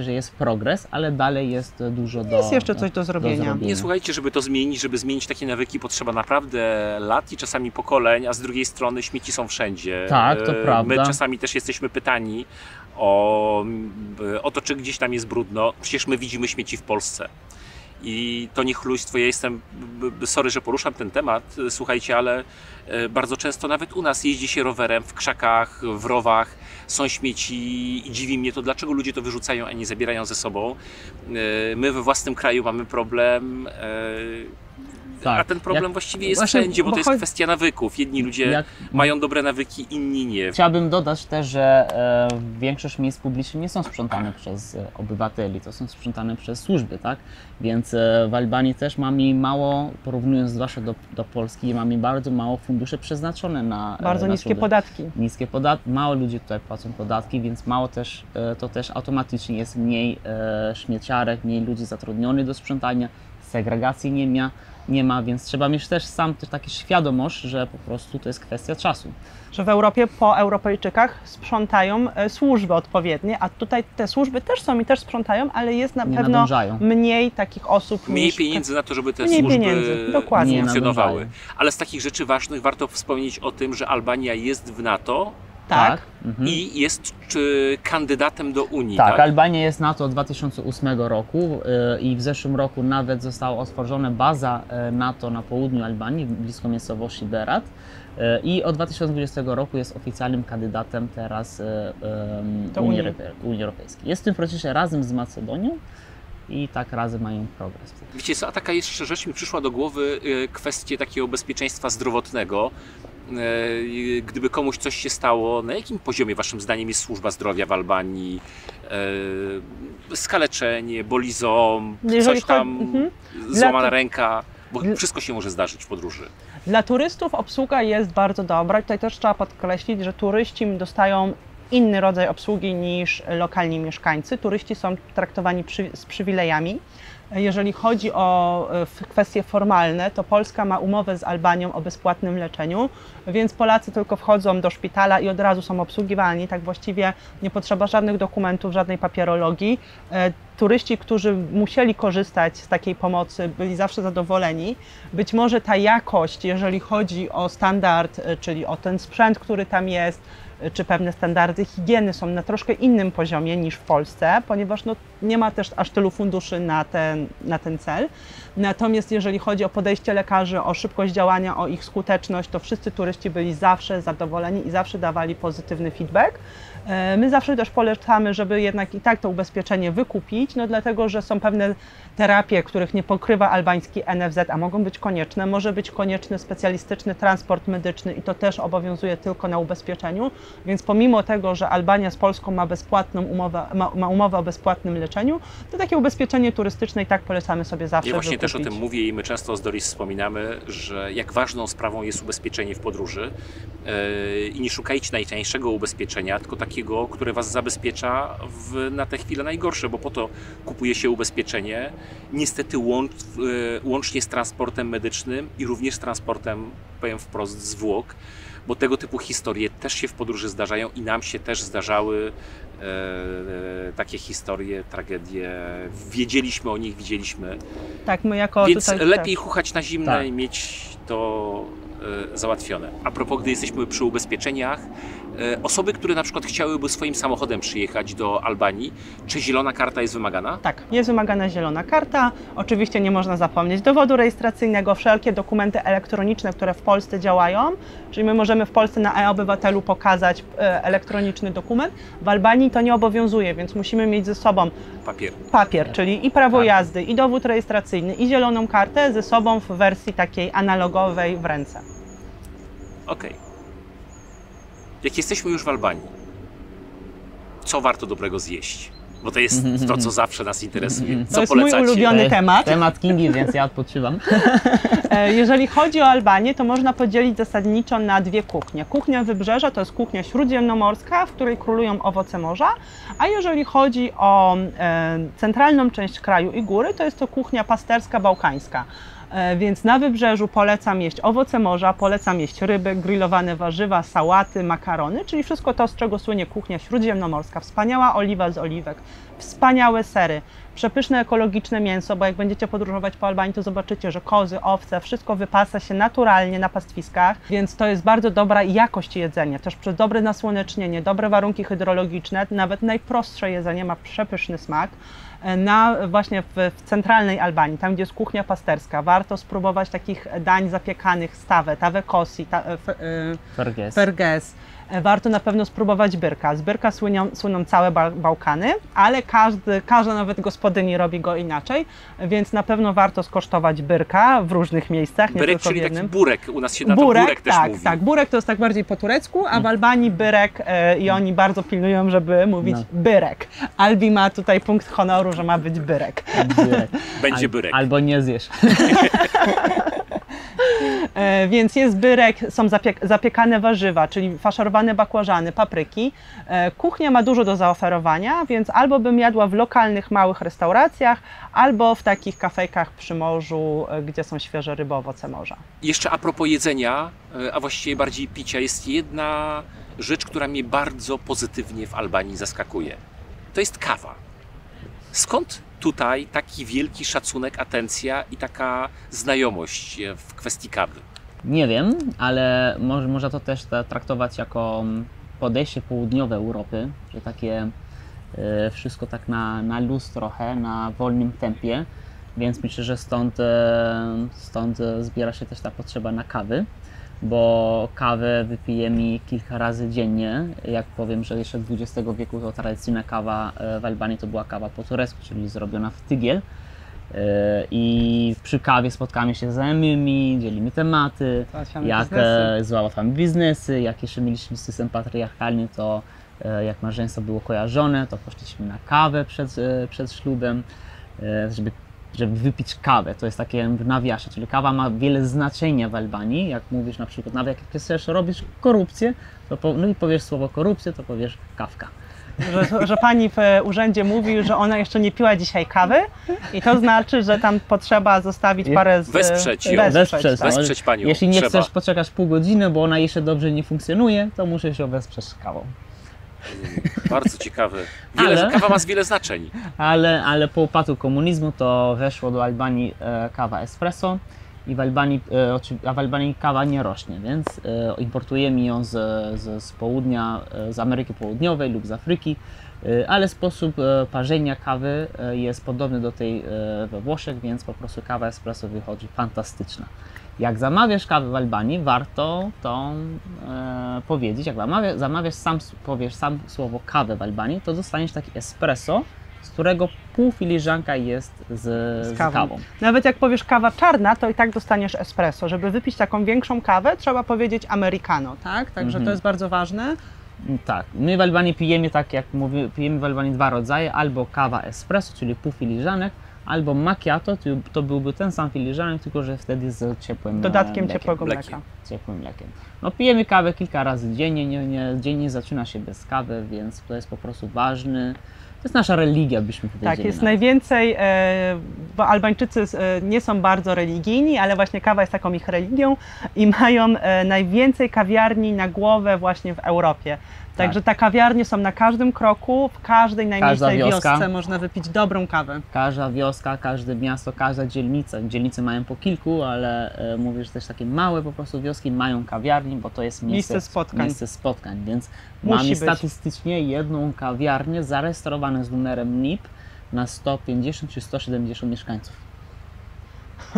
że jest progres, ale dalej jest dużo Jest jeszcze coś do zrobienia. Nie, słuchajcie, żeby to zmienić, żeby zmienić takie nawyki, potrzeba naprawdę lat i czasami pokoleń, a z drugiej strony śmieci są wszędzie. Tak, to prawda. My czasami też jesteśmy pytani o to, czy gdzieś tam jest brudno. Przecież my widzimy śmieci w Polsce. I to niechlujstwo, ja jestem, sorry, że poruszam ten temat, słuchajcie, ale bardzo często nawet u nas jeździ się rowerem w krzakach, w rowach, są śmieci i dziwi mnie to, dlaczego ludzie to wyrzucają, a nie zabierają ze sobą. My we własnym kraju mamy problem, a ten problem właściwie jest wszędzie, bo to jest kwestia nawyków. Jedni ludzie mają dobre nawyki, inni nie. Chciałbym dodać też, że większość miejsc publicznych nie są sprzątane przez obywateli, to są sprzątane przez służby, tak? Więc w Albanii też mamy mało, porównując zwłaszcza do Polski, mamy bardzo mało funduszy przeznaczone na bardzo niskie podatki. Mało ludzi tutaj płacą podatki, więc mało też, to też automatycznie jest mniej śmieciarek, mniej ludzi zatrudnionych do sprzątania. segregacji nie ma, więc trzeba mieć też taka świadomość, że po prostu to jest kwestia czasu. Że w Europie po Europejczykach sprzątają służby odpowiednie, a tutaj te służby też są i też sprzątają, ale jest na pewno nadążają. mniej takich osób. Mniej niż pieniędzy na to, żeby te mniej służby pieniędzy, dokładnie. funkcjonowały. Nie Ale z takich rzeczy ważnych warto wspomnieć o tym, że Albania jest w NATO Tak. i jest kandydatem do Unii. Tak, Tak, Albania jest NATO od 2008 roku i w zeszłym roku nawet została otworzona baza NATO na południu Albanii, blisko miejscowości Berat. I od 2020 roku jest oficjalnym kandydatem teraz Unii Europejskiej. Jest w tym procesie razem z Macedonią i tak razem mają progres. Wiecie co, a taka jeszcze rzecz mi przyszła do głowy, kwestie takiego bezpieczeństwa zdrowotnego. Gdyby komuś coś się stało, na jakim poziomie waszym zdaniem jest służba zdrowia w Albanii? Skaleczenie, boli ząb, coś tam, złamana ręka, bo wszystko się może zdarzyć w podróży. Dla turystów obsługa jest bardzo dobra. Tutaj też trzeba podkreślić, że turyści dostają inny rodzaj obsługi niż lokalni mieszkańcy. Turyści są traktowani z przywilejami. Jeżeli chodzi o kwestie formalne, to Polska ma umowę z Albanią o bezpłatnym leczeniu, więc Polacy tylko wchodzą do szpitala i od razu są obsługiwani. Tak właściwie nie potrzeba żadnych dokumentów, żadnej papierologii. Turyści, którzy musieli korzystać z takiej pomocy, byli zawsze zadowoleni. Być może ta jakość, jeżeli chodzi o standard, czyli o ten sprzęt, który tam jest, czy pewne standardy higieny są na troszkę innym poziomie niż w Polsce, ponieważ nie ma też aż tylu funduszy na ten cel. Natomiast jeżeli chodzi o podejście lekarzy, o szybkość działania, o ich skuteczność, to wszyscy turyści byli zawsze zadowoleni i zawsze dawali pozytywny feedback. My zawsze też polecamy, żeby jednak i tak to ubezpieczenie wykupić, dlatego że są pewne terapie, których nie pokrywa albański NFZ, a mogą być konieczne. Może być konieczny specjalistyczny transport medyczny i to też obowiązuje tylko na ubezpieczeniu, więc pomimo tego, że Albania z Polską ma bezpłatną umowę, ma umowę o bezpłatnym leczeniu, to takie ubezpieczenie turystyczne i tak polecamy sobie zawsze Ja właśnie wykupić. też o tym mówię i my często z Doris wspominamy, że jak ważną sprawą jest ubezpieczenie w podróży i nie szukajcie najtańszego ubezpieczenia, tylko takiego, które was zabezpiecza na te chwile najgorsze, bo po to kupuje się ubezpieczenie. Niestety łącznie z transportem medycznym i również z transportem, powiem wprost, zwłok, bo tego typu historie też się w podróży zdarzają i nam się też zdarzały takie historie, tragedie. Wiedzieliśmy o nich, widzieliśmy. Tak, my jako Więc tutaj lepiej chuchać na zimne Tak. i mieć to załatwione. A propos, gdy jesteśmy przy ubezpieczeniach, osoby, które na przykład chciałyby swoim samochodem przyjechać do Albanii, czy zielona karta jest wymagana? Tak, jest wymagana zielona karta. Oczywiście nie można zapomnieć dowodu rejestracyjnego, wszelkie dokumenty elektroniczne, które w Polsce działają, czyli my możemy w Polsce na e-obywatelu pokazać elektroniczny dokument. W Albanii to nie obowiązuje, więc musimy mieć ze sobą papier, czyli i prawo jazdy, i dowód rejestracyjny, i zieloną kartę ze sobą w wersji takiej analogowej w ręce. Okej. Jak jesteśmy już w Albanii, co warto dobrego zjeść? Bo to jest to, co zawsze nas interesuje. Co To jest polecacie? mój ulubiony temat. Temat Kingi, więc ja odpoczywam. Jeżeli chodzi o Albanię, to można podzielić zasadniczo na dwie kuchnie. Kuchnia Wybrzeża to jest kuchnia śródziemnomorska, w której królują owoce morza, a jeżeli chodzi o centralną część kraju i góry, to jest to kuchnia pasterska, bałkańska. Więc na Wybrzeżu polecam jeść owoce morza, polecam jeść ryby, grillowane warzywa, sałaty, makarony, czyli wszystko to, z czego słynie kuchnia śródziemnomorska. Wspaniała oliwa z oliwek, wspaniałe sery, przepyszne ekologiczne mięso, bo jak będziecie podróżować po Albanii, to zobaczycie, że kozy, owce, wszystko wypasa się naturalnie na pastwiskach, więc to jest bardzo dobra jakość jedzenia. Też przez dobre nasłonecznienie, dobre warunki hydrologiczne, nawet najprostsze jedzenie ma przepyszny smak. Właśnie w centralnej Albanii, tam gdzie jest kuchnia pasterska, warto spróbować takich dań zapiekanych, stawę, tawę kosi, ferges. Warto na pewno spróbować byrka. Z byrka słyną całe Bałkany, ale każda nawet gospodyni robi go inaczej, więc na pewno warto skosztować byrka w różnych miejscach, nie Byrek, tylko w czyli jednym. taki burek, u nas się na to burek też tak, mówi. tak, burek to jest tak bardziej po turecku, a w Albanii byrek i oni bardzo pilnują, żeby mówić byrek. Albi ma tutaj punkt honoru, że ma być byrek. Będzie byrek. Albo nie zjesz. Więc jest byrek, są zapiekane warzywa, czyli faszerowane bakłażany, papryki. Kuchnia ma dużo do zaoferowania, więc albo bym jadła w lokalnych, małych restauracjach, albo w takich kafejkach przy morzu, gdzie są świeże ryby, owoce morza. Jeszcze a propos jedzenia, a właściwie bardziej picia, jest jedna rzecz, która mnie bardzo pozytywnie w Albanii zaskakuje. To jest kawa. Skąd tutaj taki wielki szacunek, atencja i taka znajomość w kwestii kawy? Nie wiem, ale można to też traktować jako podejście południowe Europy, że takie wszystko tak na luz trochę, na wolnym tempie, więc myślę, że stąd zbiera się też ta potrzeba na kawy, bo kawę wypijemy kilka razy dziennie. Jak powiem, że jeszcze XX wieku to tradycyjna kawa w Albanii to była kawa po turecku, czyli zrobiona w tygiel. I przy kawie spotkamy się z znajomymi, dzielimy tematy, jak załatwiamy biznesy, jak jeszcze mieliśmy system patriarchalny, to jak małżeństwo było kojarzone, to poszliśmy na kawę przed ślubem, żeby wypić kawę. To jest takie w nawiasie, czyli kawa ma wiele znaczenia w Albanii. Jak mówisz na przykład, nawet jak chcesz robić korupcję, no i powiesz słowo korupcja, to powiesz kawka. Że pani w urzędzie mówi, że ona jeszcze nie piła dzisiaj kawy i to znaczy, że tam potrzeba zostawić parę... Wesprzeć panią. Jeśli nie chcesz poczekać pół godziny, bo ona jeszcze dobrze nie funkcjonuje, to muszę się wesprzeć kawą. Bardzo ciekawe. Kawa ma wiele znaczeń. Ale po upadku komunizmu to weszło do Albanii kawa espresso i w Albanii kawa nie rośnie, więc importujemy ją z południa, z Ameryki Południowej lub z Afryki, ale sposób parzenia kawy jest podobny do tej we Włoszech, więc po prostu kawa espresso wychodzi fantastyczna. Jak zamawiasz kawę w Albanii, warto to powiedzieć. Jak powiesz sam słowo kawę w Albanii, to dostaniesz taki espresso, z którego pół filiżanka jest z kawą. Nawet jak powiesz kawa czarna, to i tak dostaniesz espresso. Żeby wypić taką większą kawę, trzeba powiedzieć americano, tak? Także to jest bardzo ważne. Tak, my w Albanii pijemy, tak jak mówię, pijemy w Albanii dwa rodzaje, albo kawa espresso, czyli pół filiżanek, albo macchiato, to byłby ten sam filiżanek, tylko że wtedy z ciepłym dodatkiem ciepłego mleka. Ciepłym mlekiem. No pijemy kawę kilka razy dziennie, dzień nie zaczyna się bez kawy, więc to jest po prostu ważny. To jest nasza religia, byśmy powiedzieli. Tak, jest najwięcej, bo Albańczycy nie są bardzo religijni, ale właśnie kawa jest taką ich religią i mają najwięcej kawiarni na głowę właśnie w Europie. Także te kawiarnie są na każdym kroku, w każdej najmniejszej wiosce można wypić dobrą kawę. Każda wioska, każde miasto, każda dzielnica. Dzielnice mają po kilku, ale mówię, że też takie małe po prostu wioski mają kawiarni, bo to jest miejsce spotkań. Więc mamy statystycznie jedną kawiarnię zarejestrowaną z numerem NIP na 150 czy 170 mieszkańców.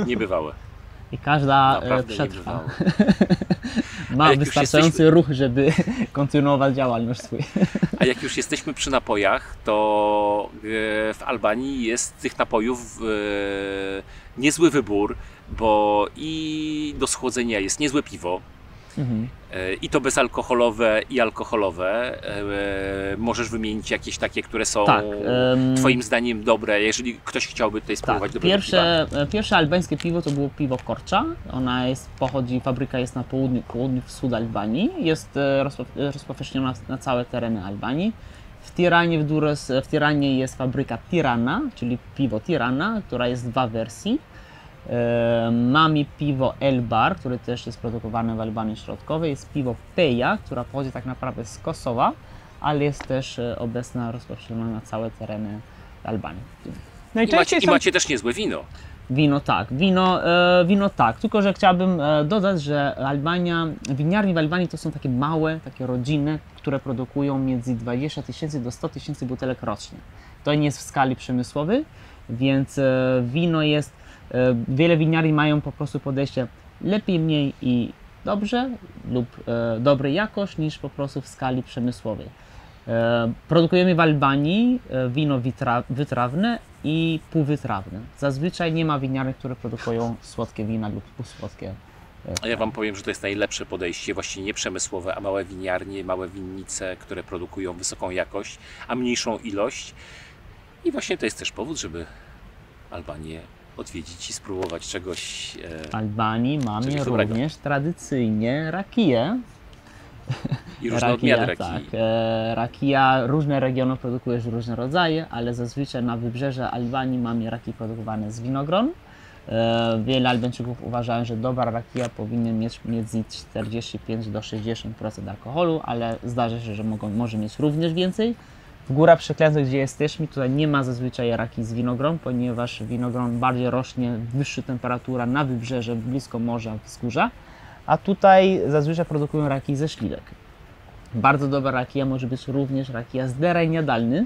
Niebywałe. I każda przetrwa. Ma wystarczający ruch, żeby kontynuować działalność swój. A jak już jesteśmy przy napojach, to w Albanii jest tych napojów niezły wybór, bo i do schłodzenia jest niezłe piwo, i to bezalkoholowe, i alkoholowe. Możesz wymienić jakieś takie, które są Twoim zdaniem dobre, jeżeli ktoś chciałby tutaj spróbować dobrego piwa? Pierwsze albańskie piwo to było piwo Korcza. Fabryka jest na południu wschód Albanii. Jest rozpowszechniona na całe tereny Albanii. W Tiranie jest fabryka Tirana, czyli piwo Tirana, która jest w dwa wersji. Mamy piwo Elbar, które też jest produkowane w Albanii Środkowej. Jest piwo Peja, która pochodzi tak naprawdę z Kosowa, ale jest też obecna, rozpowszechniona na całe tereny Albanii. No i macie też niezłe wino. Wino tak, tylko że chciałbym dodać, że winiarnie w Albanii to są takie małe, takie rodziny, które produkują między 20 000 do 100 000 butelek rocznie. To nie jest w skali przemysłowej, więc wino jest, wiele winiarni mają po prostu podejście lepiej, mniej i dobrze lub dobrej jakość niż po prostu w skali przemysłowej. Produkujemy w Albanii wino wytrawne i półwytrawne. Zazwyczaj nie ma winiarni, które produkują słodkie wina lub półsłodkie. A ja Wam powiem, że to jest najlepsze podejście, właściwie nie przemysłowe, a małe winiarnie, małe winnice, które produkują wysoką jakość, a mniejszą ilość. I właśnie to jest też powód, żeby Albanię odwiedzić i spróbować czegoś. W Albanii mamy czegoś dobrego. również tradycyjnie rakiję. I różne odmiany rakii. Tak, rakija, różne regiony produkuje różne rodzaje, ale zazwyczaj na wybrzeżu Albanii mamy raki produkowane z winogron. Wiele Albańczyków uważają, że dobra rakija powinna mieć między 45 do 60% alkoholu, ale zdarza się, że może mieć również więcej. W Górach Przeklętych, gdzie jesteśmy, tutaj nie ma zazwyczaj raki z winogron, ponieważ winogron bardziej rośnie, wyższa temperatura na wybrzeże, blisko morza, wzgórza, a tutaj zazwyczaj produkują raki ze śliwek. Bardzo dobra rakija może być również rakija z dereń jadalny,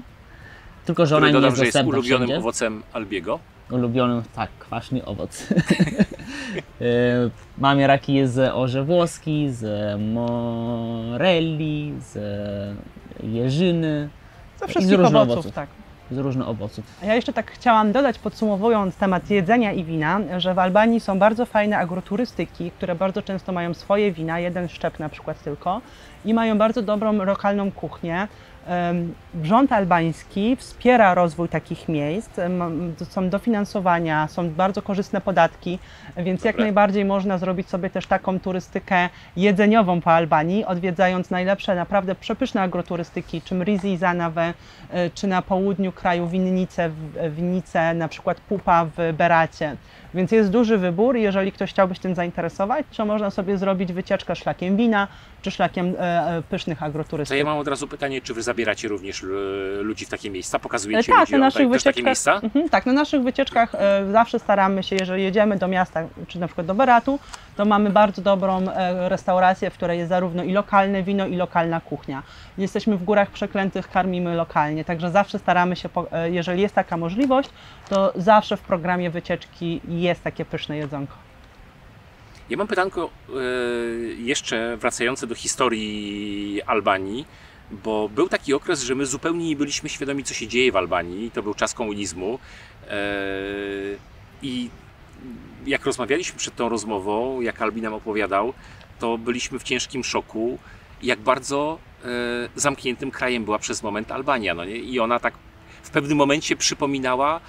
tylko że ona nie dodam, jest że jest dostępna ulubionym wszędzie. owocem Albiego. Ulubionym, tak, kwaśny owoc. Mamy rakiję z orze włoski, z morelli, z jeżyny. Ze I z wszystkich różnych owoców, owoców. tak. Z różnych owoców. A ja jeszcze tak chciałam dodać, podsumowując temat jedzenia i wina, że w Albanii są bardzo fajne agroturystyki, które bardzo często mają swoje wina, jeden szczep na przykład tylko, i mają bardzo dobrą lokalną kuchnię. Rząd albański wspiera rozwój takich miejsc, są dofinansowania, są bardzo korzystne podatki, więc jak najbardziej można zrobić sobie też taką turystykę jedzeniową po Albanii, odwiedzając najlepsze, naprawdę przepyszne agroturystyki, czym Rize i Zanave, czy na południu kraju winnice, na przykład Pupa w Beracie. Więc jest duży wybór i jeżeli ktoś chciałby się tym zainteresować, to można sobie zrobić wycieczkę szlakiem wina, czy szlakiem pysznych agroturystyk. To ja mam od razu pytanie, czy wy zabieracie również ludzi w takie miejsca? Pokazujecie Tak, ludziom też takie wycieczkach, miejsca? Tak, na naszych wycieczkach zawsze staramy się, jeżeli jedziemy do miasta, czy na przykład do Beratu, to mamy bardzo dobrą restaurację, w której jest zarówno i lokalne wino, i lokalna kuchnia. Jesteśmy w Górach Przeklętych, karmimy lokalnie, także zawsze staramy się, jeżeli jest taka możliwość, to zawsze w programie wycieczki jest takie pyszne jedzonko. Ja mam pytanko jeszcze wracające do historii Albanii, bo był taki okres, że my zupełnie nie byliśmy świadomi, co się dzieje w Albanii. To był czas komunizmu i jak rozmawialiśmy przed tą rozmową, jak Albin nam opowiadał, to byliśmy w ciężkim szoku, jak bardzo zamkniętym krajem była przez moment Albania. No nie? I ona tak w pewnym momencie przypominała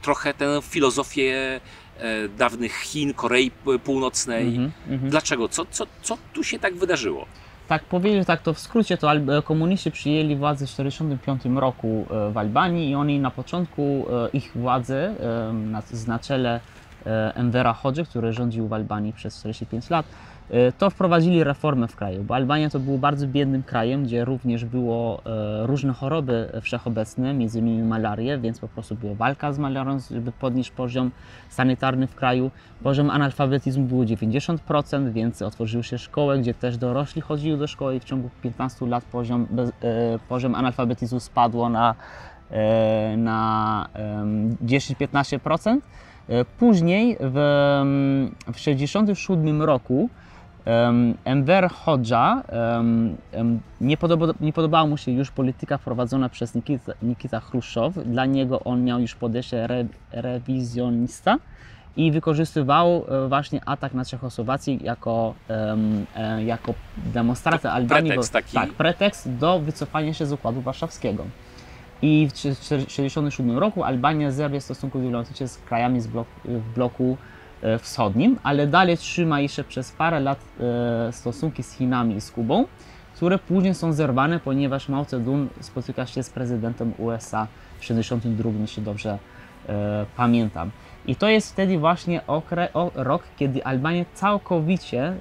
trochę tę filozofię dawnych Chin, Korei Północnej. Dlaczego? Co tu się tak wydarzyło? Tak powiedzieć, tak to w skrócie, to komuniści przyjęli władzę w 1945 roku w Albanii i oni na początku ich władzy na czele Envera Hodży, który rządził w Albanii przez 45 lat, to wprowadzili reformę w kraju, bo Albania to był bardzo biednym krajem, gdzie również było różne choroby wszechobecne, między innymi malarię, więc po prostu była walka z malarią, żeby podnieść poziom sanitarny w kraju. Poziom analfabetyzmu było 90%, więc otworzyły się szkoły, gdzie też dorośli chodzili do szkoły i w ciągu 15 lat poziom analfabetyzmu spadło na 10-15%. Później w 1967 roku Enver Hodża nie podobała mu się już polityka prowadzona przez Nikita Chruszczow. Dla niego on miał już podejście rewizjonista i wykorzystywał właśnie atak na Czechosłowację jako demonstrację Albanii. Pretekst taki? Tak, pretekst do wycofania się z Układu Warszawskiego. I w 1967 roku Albania zerwie stosunki dyplomatyczne z krajami w bloku wschodnim, ale dalej trzyma jeszcze przez parę lat stosunki z Chinami i z Kubą, które później są zerwane, ponieważ Mao Tse-tung spotyka się z prezydentem USA w 1972, jeśli dobrze pamiętam. I to jest wtedy właśnie rok, kiedy Albania całkowicie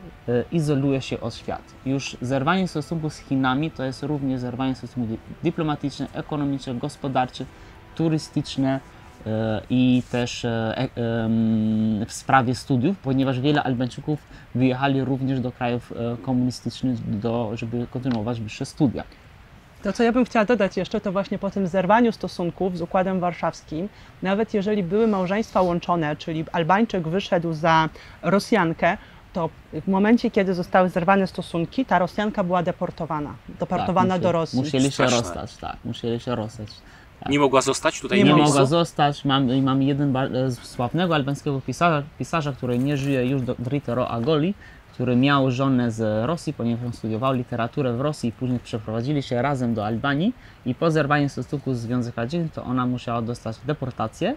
izoluje się od świata. Już zerwanie stosunków z Chinami to jest również zerwanie stosunków dyplomatycznych, ekonomicznych, gospodarczych, turystycznych i też w sprawie studiów, ponieważ wiele Albańczyków wyjechali również do krajów komunistycznych, żeby kontynuować wyższe studia. To, co ja bym chciała dodać jeszcze, to właśnie po tym zerwaniu stosunków z Układem Warszawskim, nawet jeżeli były małżeństwa łączone, czyli Albańczyk wyszedł za Rosjankę, to w momencie, kiedy zostały zerwane stosunki, ta Rosjanka była deportowana do Rosji. Musieli się rozstać, tak, musieli się rozstać. Tak. Nie mogła zostać tutaj Nie na mogła miejscu? zostać. Mam jeden sławnego albańskiego pisarza, który nie żyje już, Dritero Agoli, który miał żonę z Rosji, ponieważ on studiował literaturę w Rosji i później przeprowadzili się razem do Albanii i po zerwaniu stosunków z Związek Radziecki to ona musiała dostać deportację.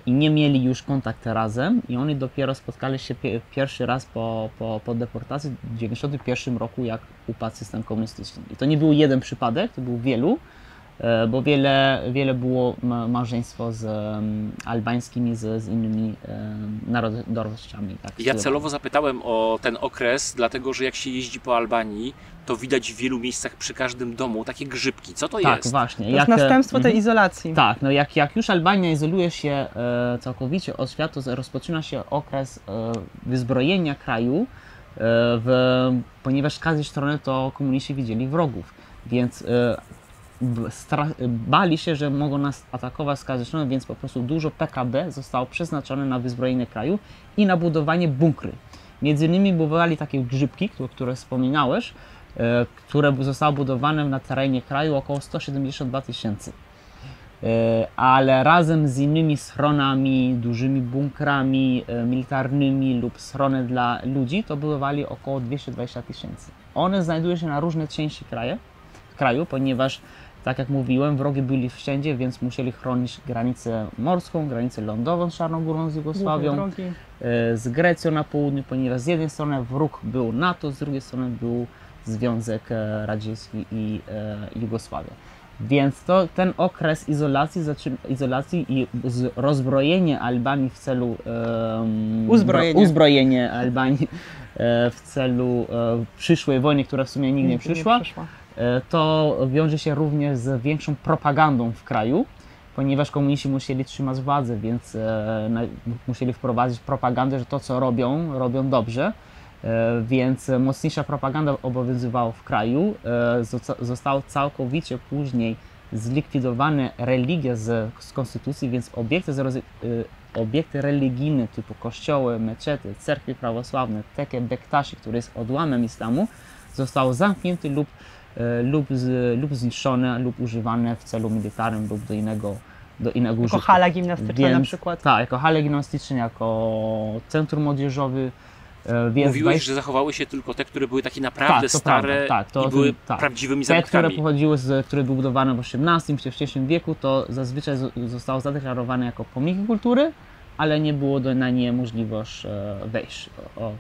i nie mieli już kontakt razem i oni dopiero spotkali się pierwszy raz po deportacji w 1991 roku, jak upadł system komunistyczny. I to nie był jeden przypadek, to był wielu, bo wiele było małżeństwo z albańskimi, z innymi narodowościami. Tak, Ja celowo zapytałem o ten okres, dlatego że jak się jeździ po Albanii, to widać w wielu miejscach przy każdym domu takie grzybki. Co to tak, jest? właśnie. To jest następstwo tej izolacji. Tak, no jak już Albania izoluje się całkowicie od świata, to rozpoczyna się okres wyzbrojenia kraju, ponieważ z każdej strony to komuniści widzieli wrogów, więc bali się, że mogą nas atakować z każdej strony, więc po prostu dużo PKB zostało przeznaczone na wyzbrojenie kraju i na budowanie bunkry. Między innymi budowali takie grzybki, które wspominałeś, które zostały budowane na terenie kraju około 172 000. Ale razem z innymi schronami, dużymi bunkrami militarnymi lub schrony dla ludzi, to budowali około 220 000. One znajdują się na różne części kraju, ponieważ, tak jak mówiłem, wrogi byli wszędzie, więc musieli chronić granicę morską, granicę lądową z Czarną Górą, z Jugosławią, z Grecją na południu, ponieważ z jednej strony wróg był NATO, z drugiej strony był Związek Radziecki i Jugosławia. Więc ten okres izolacji i rozbrojenie Albanii w celu uzbrojenie Albanii w celu przyszłej wojny, która w sumie nigdy nie przyszła, to wiąże się również z większą propagandą w kraju, ponieważ komuniści musieli trzymać władzę, więc musieli wprowadzić propagandę, że to co robią dobrze. Więc mocniejsza propaganda obowiązywała w kraju. Zostało całkowicie później zlikwidowane religie z konstytucji, więc obiekty religijne typu kościoły, meczety, cerkwie prawosławne, tekke Bektashi, który jest odłamem islamu, zostało zamknięte lub zniszczone lub używane w celu militarnym lub do innego użytku. Jako hala gimnastyczna na przykład. Tak, jako hale gimnastyczne, jako centrum młodzieżowe. Mówiłeś, że zachowały się tylko te, które były takie naprawdę stare i były prawdziwymi zabytkami. Które były budowane w XVIII czy wcześniejszym wieku, to zazwyczaj zostało zadeklarowane jako pomniki kultury, ale nie było na nie możliwość wejść,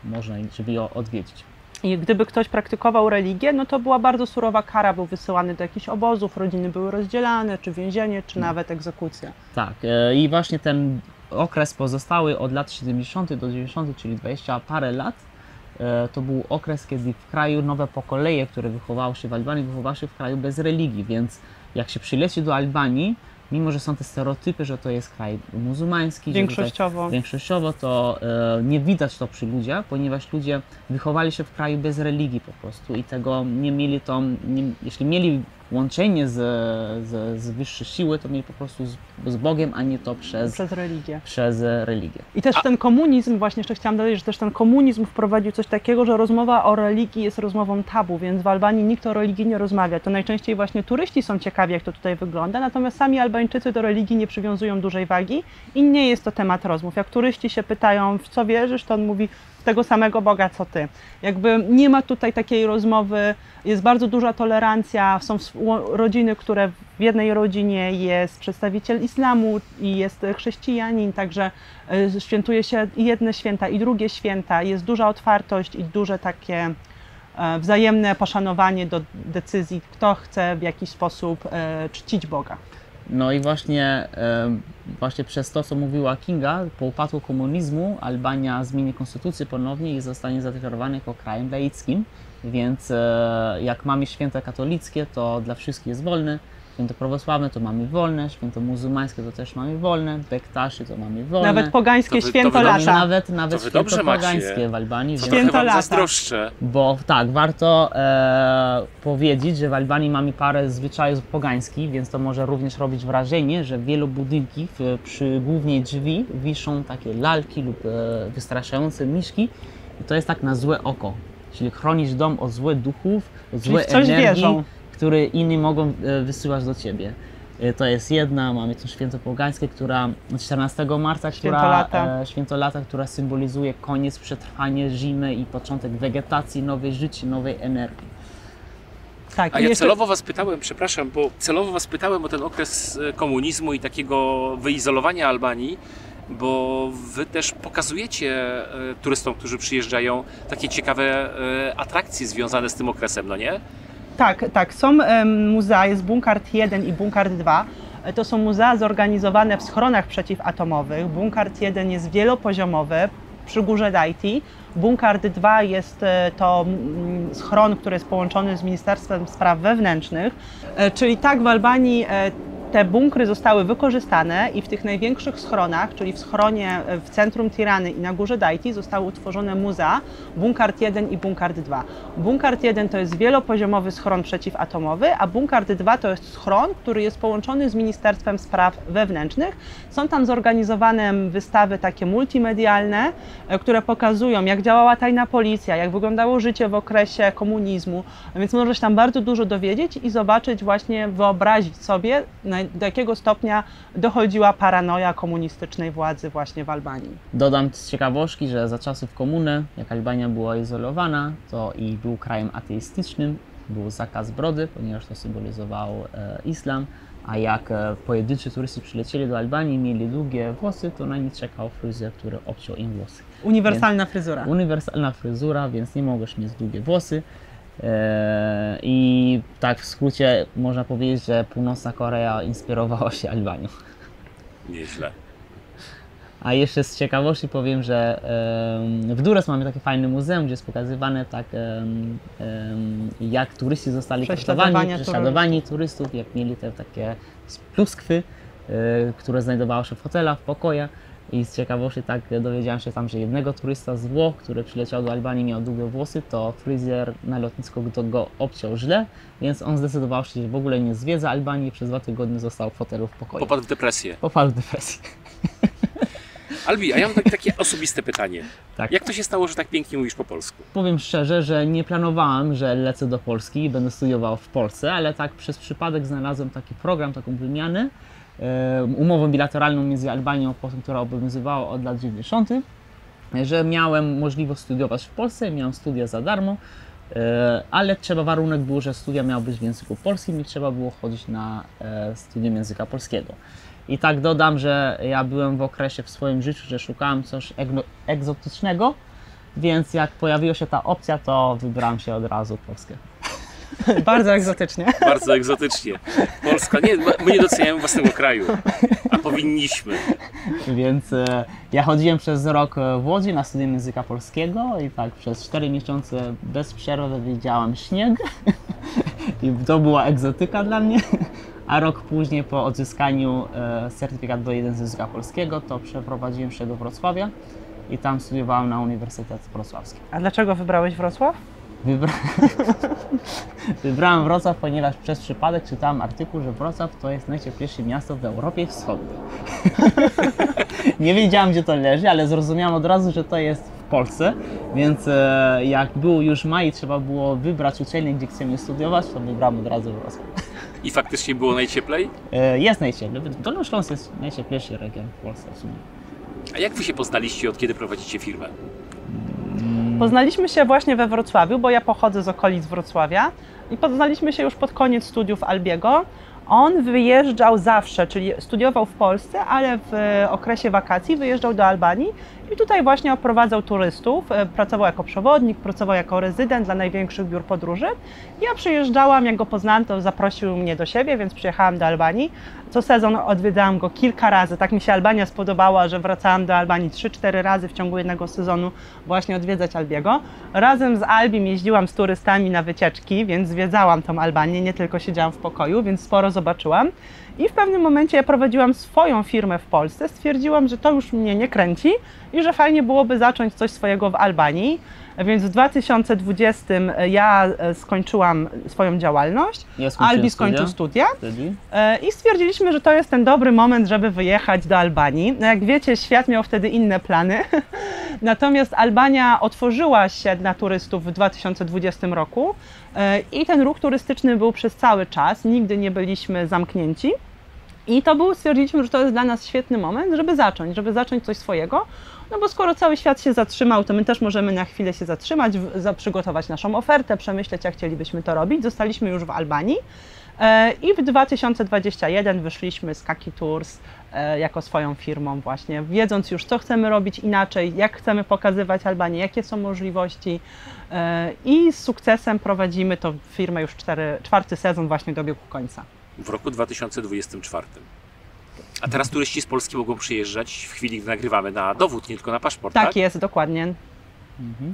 można, żeby je odwiedzić. I gdyby ktoś praktykował religię, no to była bardzo surowa kara, był wysyłany do jakichś obozów, rodziny były rozdzielane, czy więzienie, czy nawet egzekucja. Tak, i właśnie ten okres pozostały od lat 70. do 90., czyli 20 parę lat, to był okres, kiedy w kraju nowe pokolenie, które wychowało się w Albanii, wychowało się w kraju bez religii, więc jak się przyleci do Albanii, mimo że są te stereotypy, że to jest kraj muzułmański, większościowo to nie widać to przy ludziach, ponieważ ludzie wychowali się w kraju bez religii po prostu i tego nie mieli jeśli mieli łączenie z wyższej siły, to mieli po prostu z Bogiem, a nie to przez religię. I też ten komunizm, właśnie jeszcze chciałam dodać, że też ten komunizm wprowadził coś takiego, że rozmowa o religii jest rozmową tabu, więc w Albanii nikt o religii nie rozmawia. To najczęściej właśnie turyści są ciekawi, jak to tutaj wygląda, natomiast sami Albańczycy do religii nie przywiązują dużej wagi i nie jest to temat rozmów. Jak turyści się pytają, w co wierzysz, to on mówi, w tego samego Boga, co ty. Jakby nie ma tutaj takiej rozmowy, jest bardzo duża tolerancja, są rodziny, które w jednej rodzinie jest przedstawiciel islamu i jest chrześcijanin, także świętuje się i jedne święta, i drugie święta, jest duża otwartość i duże takie wzajemne poszanowanie do decyzji, kto chce w jakiś sposób czcić Boga. No i właśnie przez to, co mówiła Kinga, po upadku komunizmu Albania zmieni konstytucję ponownie i zostanie zadeklarowana jako krajem laickim, więc jak mamy święta katolickie, to dla wszystkich jest wolne, święto prawosławne to mamy wolne, święto muzułmańskie to też mamy wolne, Bektashi to mamy wolne. Nawet pogańskie święto lata. Nawet święto pogańskie w Albanii. Święto lata. Zazdroszczę. Bo tak, warto powiedzieć, że w Albanii mamy parę zwyczajów pogańskich, więc to może również robić wrażenie, że w wielu budynkach przy głównej drzwi wiszą takie lalki lub wystraszające miszki i to jest tak na złe oko. Czyli chronisz dom od złych duchów, od złej energii, które inni mogą wysyłać do ciebie. To jest jedna, mamy to święto pogańskie, która 14 marca, święto lata, która symbolizuje koniec, przetrwanie zimy i początek wegetacji, nowej życia, nowej energii. Tak, A i ja jeszcze- celowo Was pytałem, przepraszam, bo celowo Was pytałem o ten okres komunizmu i takiego wyizolowania Albanii, bo Wy też pokazujecie turystom, którzy przyjeżdżają, takie ciekawe atrakcje związane z tym okresem, no nie? Tak, tak. Są muzea, jest Bunkart 1 i Bunkart 2. To są muzea zorganizowane w schronach przeciwatomowych. Bunkart 1 jest wielopoziomowy przy górze Dajti. Bunkart 2 jest to schron, który jest połączony z Ministerstwem Spraw Wewnętrznych. Czyli tak w Albanii te bunkry zostały wykorzystane i w tych największych schronach, czyli w schronie w centrum Tirany i na górze Dajti, zostały utworzone muzea Bunkart 1 i Bunkart 2. Bunkart 1 to jest wielopoziomowy schron przeciwatomowy, a Bunkart 2 to jest schron, który jest połączony z Ministerstwem Spraw Wewnętrznych. Są tam zorganizowane wystawy takie multimedialne, które pokazują, jak działała tajna policja, jak wyglądało życie w okresie komunizmu, więc można się tam bardzo dużo dowiedzieć i zobaczyć, właśnie wyobrazić sobie, do jakiego stopnia dochodziła paranoja komunistycznej władzy właśnie w Albanii. Dodam z ciekawostki, że za czasów komuny, jak Albania była izolowana, to i był krajem ateistycznym, był zakaz brody, ponieważ to symbolizował islam, a jak pojedynczy turyści przylecieli do Albanii i mieli długie włosy, to na nich czekał fryzjer, który obciął im włosy. Uniwersalna fryzura. Uniwersalna fryzura, więc nie mogłeś mieć długie włosy. I tak w skrócie można powiedzieć, że Północna Korea inspirowała się Albanią. Nieźle. A jeszcze z ciekawości powiem, że w Durrës mamy takie fajne muzeum, gdzie jest pokazywane tak, jak turyści zostali prześladowani turystów, jak mieli te takie pluskwy, które znajdowały się w hotelach, w pokojach. I z ciekawości tak dowiedziałem się tam, że jednego turysta z Włoch, który przyleciał do Albanii, miał długie włosy, to fryzjer na lotnisku go obciął źle, więc on zdecydował się, że w ogóle nie zwiedza Albanii i przez 2 tygodnie został w hotelu w pokoju. Popadł w depresję. Popadł w depresję. Albi, a ja mam takie osobiste pytanie. Tak. Jak to się stało, że tak pięknie mówisz po polsku? Powiem szczerze, że nie planowałem, że lecę do Polski i będę studiował w Polsce, ale tak przez przypadek znalazłem taki program, taką wymianę, umowę bilateralną między Albanią, która obowiązywała od lat 90., że miałem możliwość studiować w Polsce, miałem studia za darmo, ale warunek był, że studia miały być w języku polskim i trzeba było chodzić na studium języka polskiego. I tak dodam, że ja byłem w okresie w swoim życiu, że szukałem coś egzotycznego, więc jak pojawiła się ta opcja, to wybrałem się od razu Polskę. Bardzo egzotycznie. Bardzo egzotycznie. Polska, nie, my nie doceniamy własnego kraju, a powinniśmy. Więc ja chodziłem przez rok w Łodzi na studium języka polskiego i tak przez 4 miesiące bez przerwy widziałem śnieg i to była egzotyka dla mnie. A rok później po odzyskaniu certyfikatu B1 z języka polskiego to przeprowadziłem się do Wrocławia i tam studiowałem na Uniwersytecie Wrocławskim. A dlaczego wybrałeś Wrocław? Wybrałem Wrocław, ponieważ przez przypadek czytałem artykuł, że Wrocław to jest najcieplejsze miasto w Europie Wschodniej. Nie wiedziałem, gdzie to leży, ale zrozumiałem od razu, że to jest w Polsce, więc jak był już maj i trzeba było wybrać uczelnię, gdzie chcemy studiować, to wybrałem od razu Wrocław. I faktycznie było najcieplej? Jest najcieplej. Dolny Śląsk jest najcieplejszy region w Polsce w sumie. A jak Wy się poznaliście, od kiedy prowadzicie firmę? Poznaliśmy się właśnie we Wrocławiu, bo ja pochodzę z okolic Wrocławia i poznaliśmy się już pod koniec studiów Albiego. On wyjeżdżał zawsze, czyli studiował w Polsce, ale w okresie wakacji wyjeżdżał do Albanii i tutaj właśnie oprowadzał turystów. Pracował jako przewodnik, pracował jako rezydent dla największych biur podróży. Ja przyjeżdżałam, jak go poznałam, to zaprosił mnie do siebie, więc przyjechałam do Albanii. Co sezon odwiedzałam go kilka razy. Tak mi się Albania spodobała, że wracałam do Albanii 3-4 razy w ciągu jednego sezonu właśnie odwiedzać Albiego. Razem z Albim jeździłam z turystami na wycieczki, więc zwiedzałam tą Albanię, nie tylko siedziałam w pokoju, więc sporo zobaczyłam. I w pewnym momencie ja prowadziłam swoją firmę w Polsce, stwierdziłam, że to już mnie nie kręci i że fajnie byłoby zacząć coś swojego w Albanii. Więc w 2020 ja skończyłam swoją działalność, Albi skończył studia i stwierdziliśmy, że to jest ten dobry moment, żeby wyjechać do Albanii. No jak wiecie, świat miał wtedy inne plany, natomiast Albania otworzyła się dla turystów w 2020 roku i ten ruch turystyczny był przez cały czas, nigdy nie byliśmy zamknięci. I stwierdziliśmy, że to jest dla nas świetny moment, żeby zacząć coś swojego, no bo skoro cały świat się zatrzymał, to my też możemy na chwilę się zatrzymać, przygotować naszą ofertę, przemyśleć, jak chcielibyśmy to robić. Zostaliśmy już w Albanii i w 2021 wyszliśmy z Kaki Tours jako swoją firmą właśnie, wiedząc już, co chcemy robić inaczej, jak chcemy pokazywać Albanię, jakie są możliwości i z sukcesem prowadzimy tą firmę już czwarty sezon właśnie dobiegł końca. W roku 2024. A teraz turyści z Polski mogą przyjeżdżać w chwili, gdy nagrywamy, na dowód, nie tylko na paszport, tak? Tak jest, dokładnie.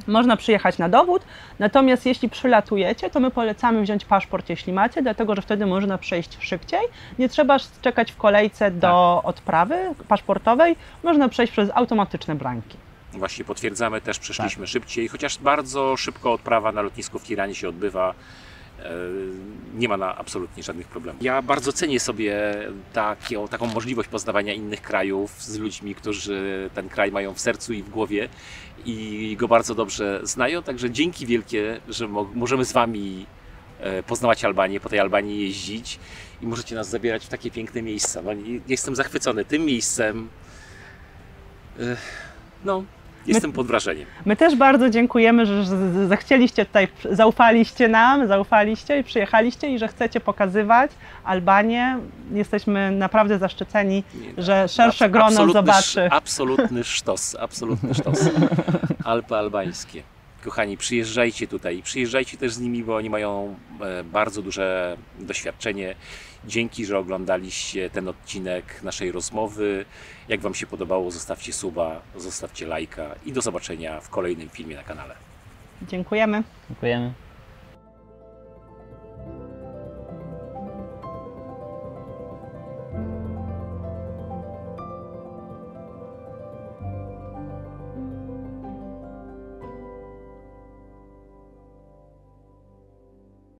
Można przyjechać na dowód, natomiast jeśli przylatujecie, to my polecamy wziąć paszport, jeśli macie, dlatego że wtedy można przejść szybciej. Nie trzeba czekać w kolejce do odprawy paszportowej, można przejść przez automatyczne bramki. Właśnie potwierdzamy, też przeszliśmy szybciej, chociaż bardzo szybko odprawa na lotnisku w Tiranie się odbywa. Nie ma absolutnie żadnych problemów. Ja bardzo cenię sobie taką możliwość poznawania innych krajów z ludźmi, którzy ten kraj mają w sercu i w głowie i go bardzo dobrze znają, także dzięki wielkie, że możemy z Wami poznawać Albanię, po tej Albanii jeździć i możecie nas zabierać w takie piękne miejsca. No, jestem zachwycony tym miejscem. No, jestem pod wrażeniem. My też bardzo dziękujemy, że zechcieliście tutaj, zaufaliście i przyjechaliście i że chcecie pokazywać Albanię. Jesteśmy naprawdę zaszczyceni, że szersze grono zobaczy. Absolutny sztos. Alpy albańskie. Kochani, przyjeżdżajcie tutaj, przyjeżdżajcie też z nimi, bo oni mają bardzo duże doświadczenie. Dzięki, że oglądaliście ten odcinek naszej rozmowy. Jak Wam się podobało, zostawcie suba, zostawcie lajka i do zobaczenia w kolejnym filmie na kanale. Dziękujemy. Dziękujemy.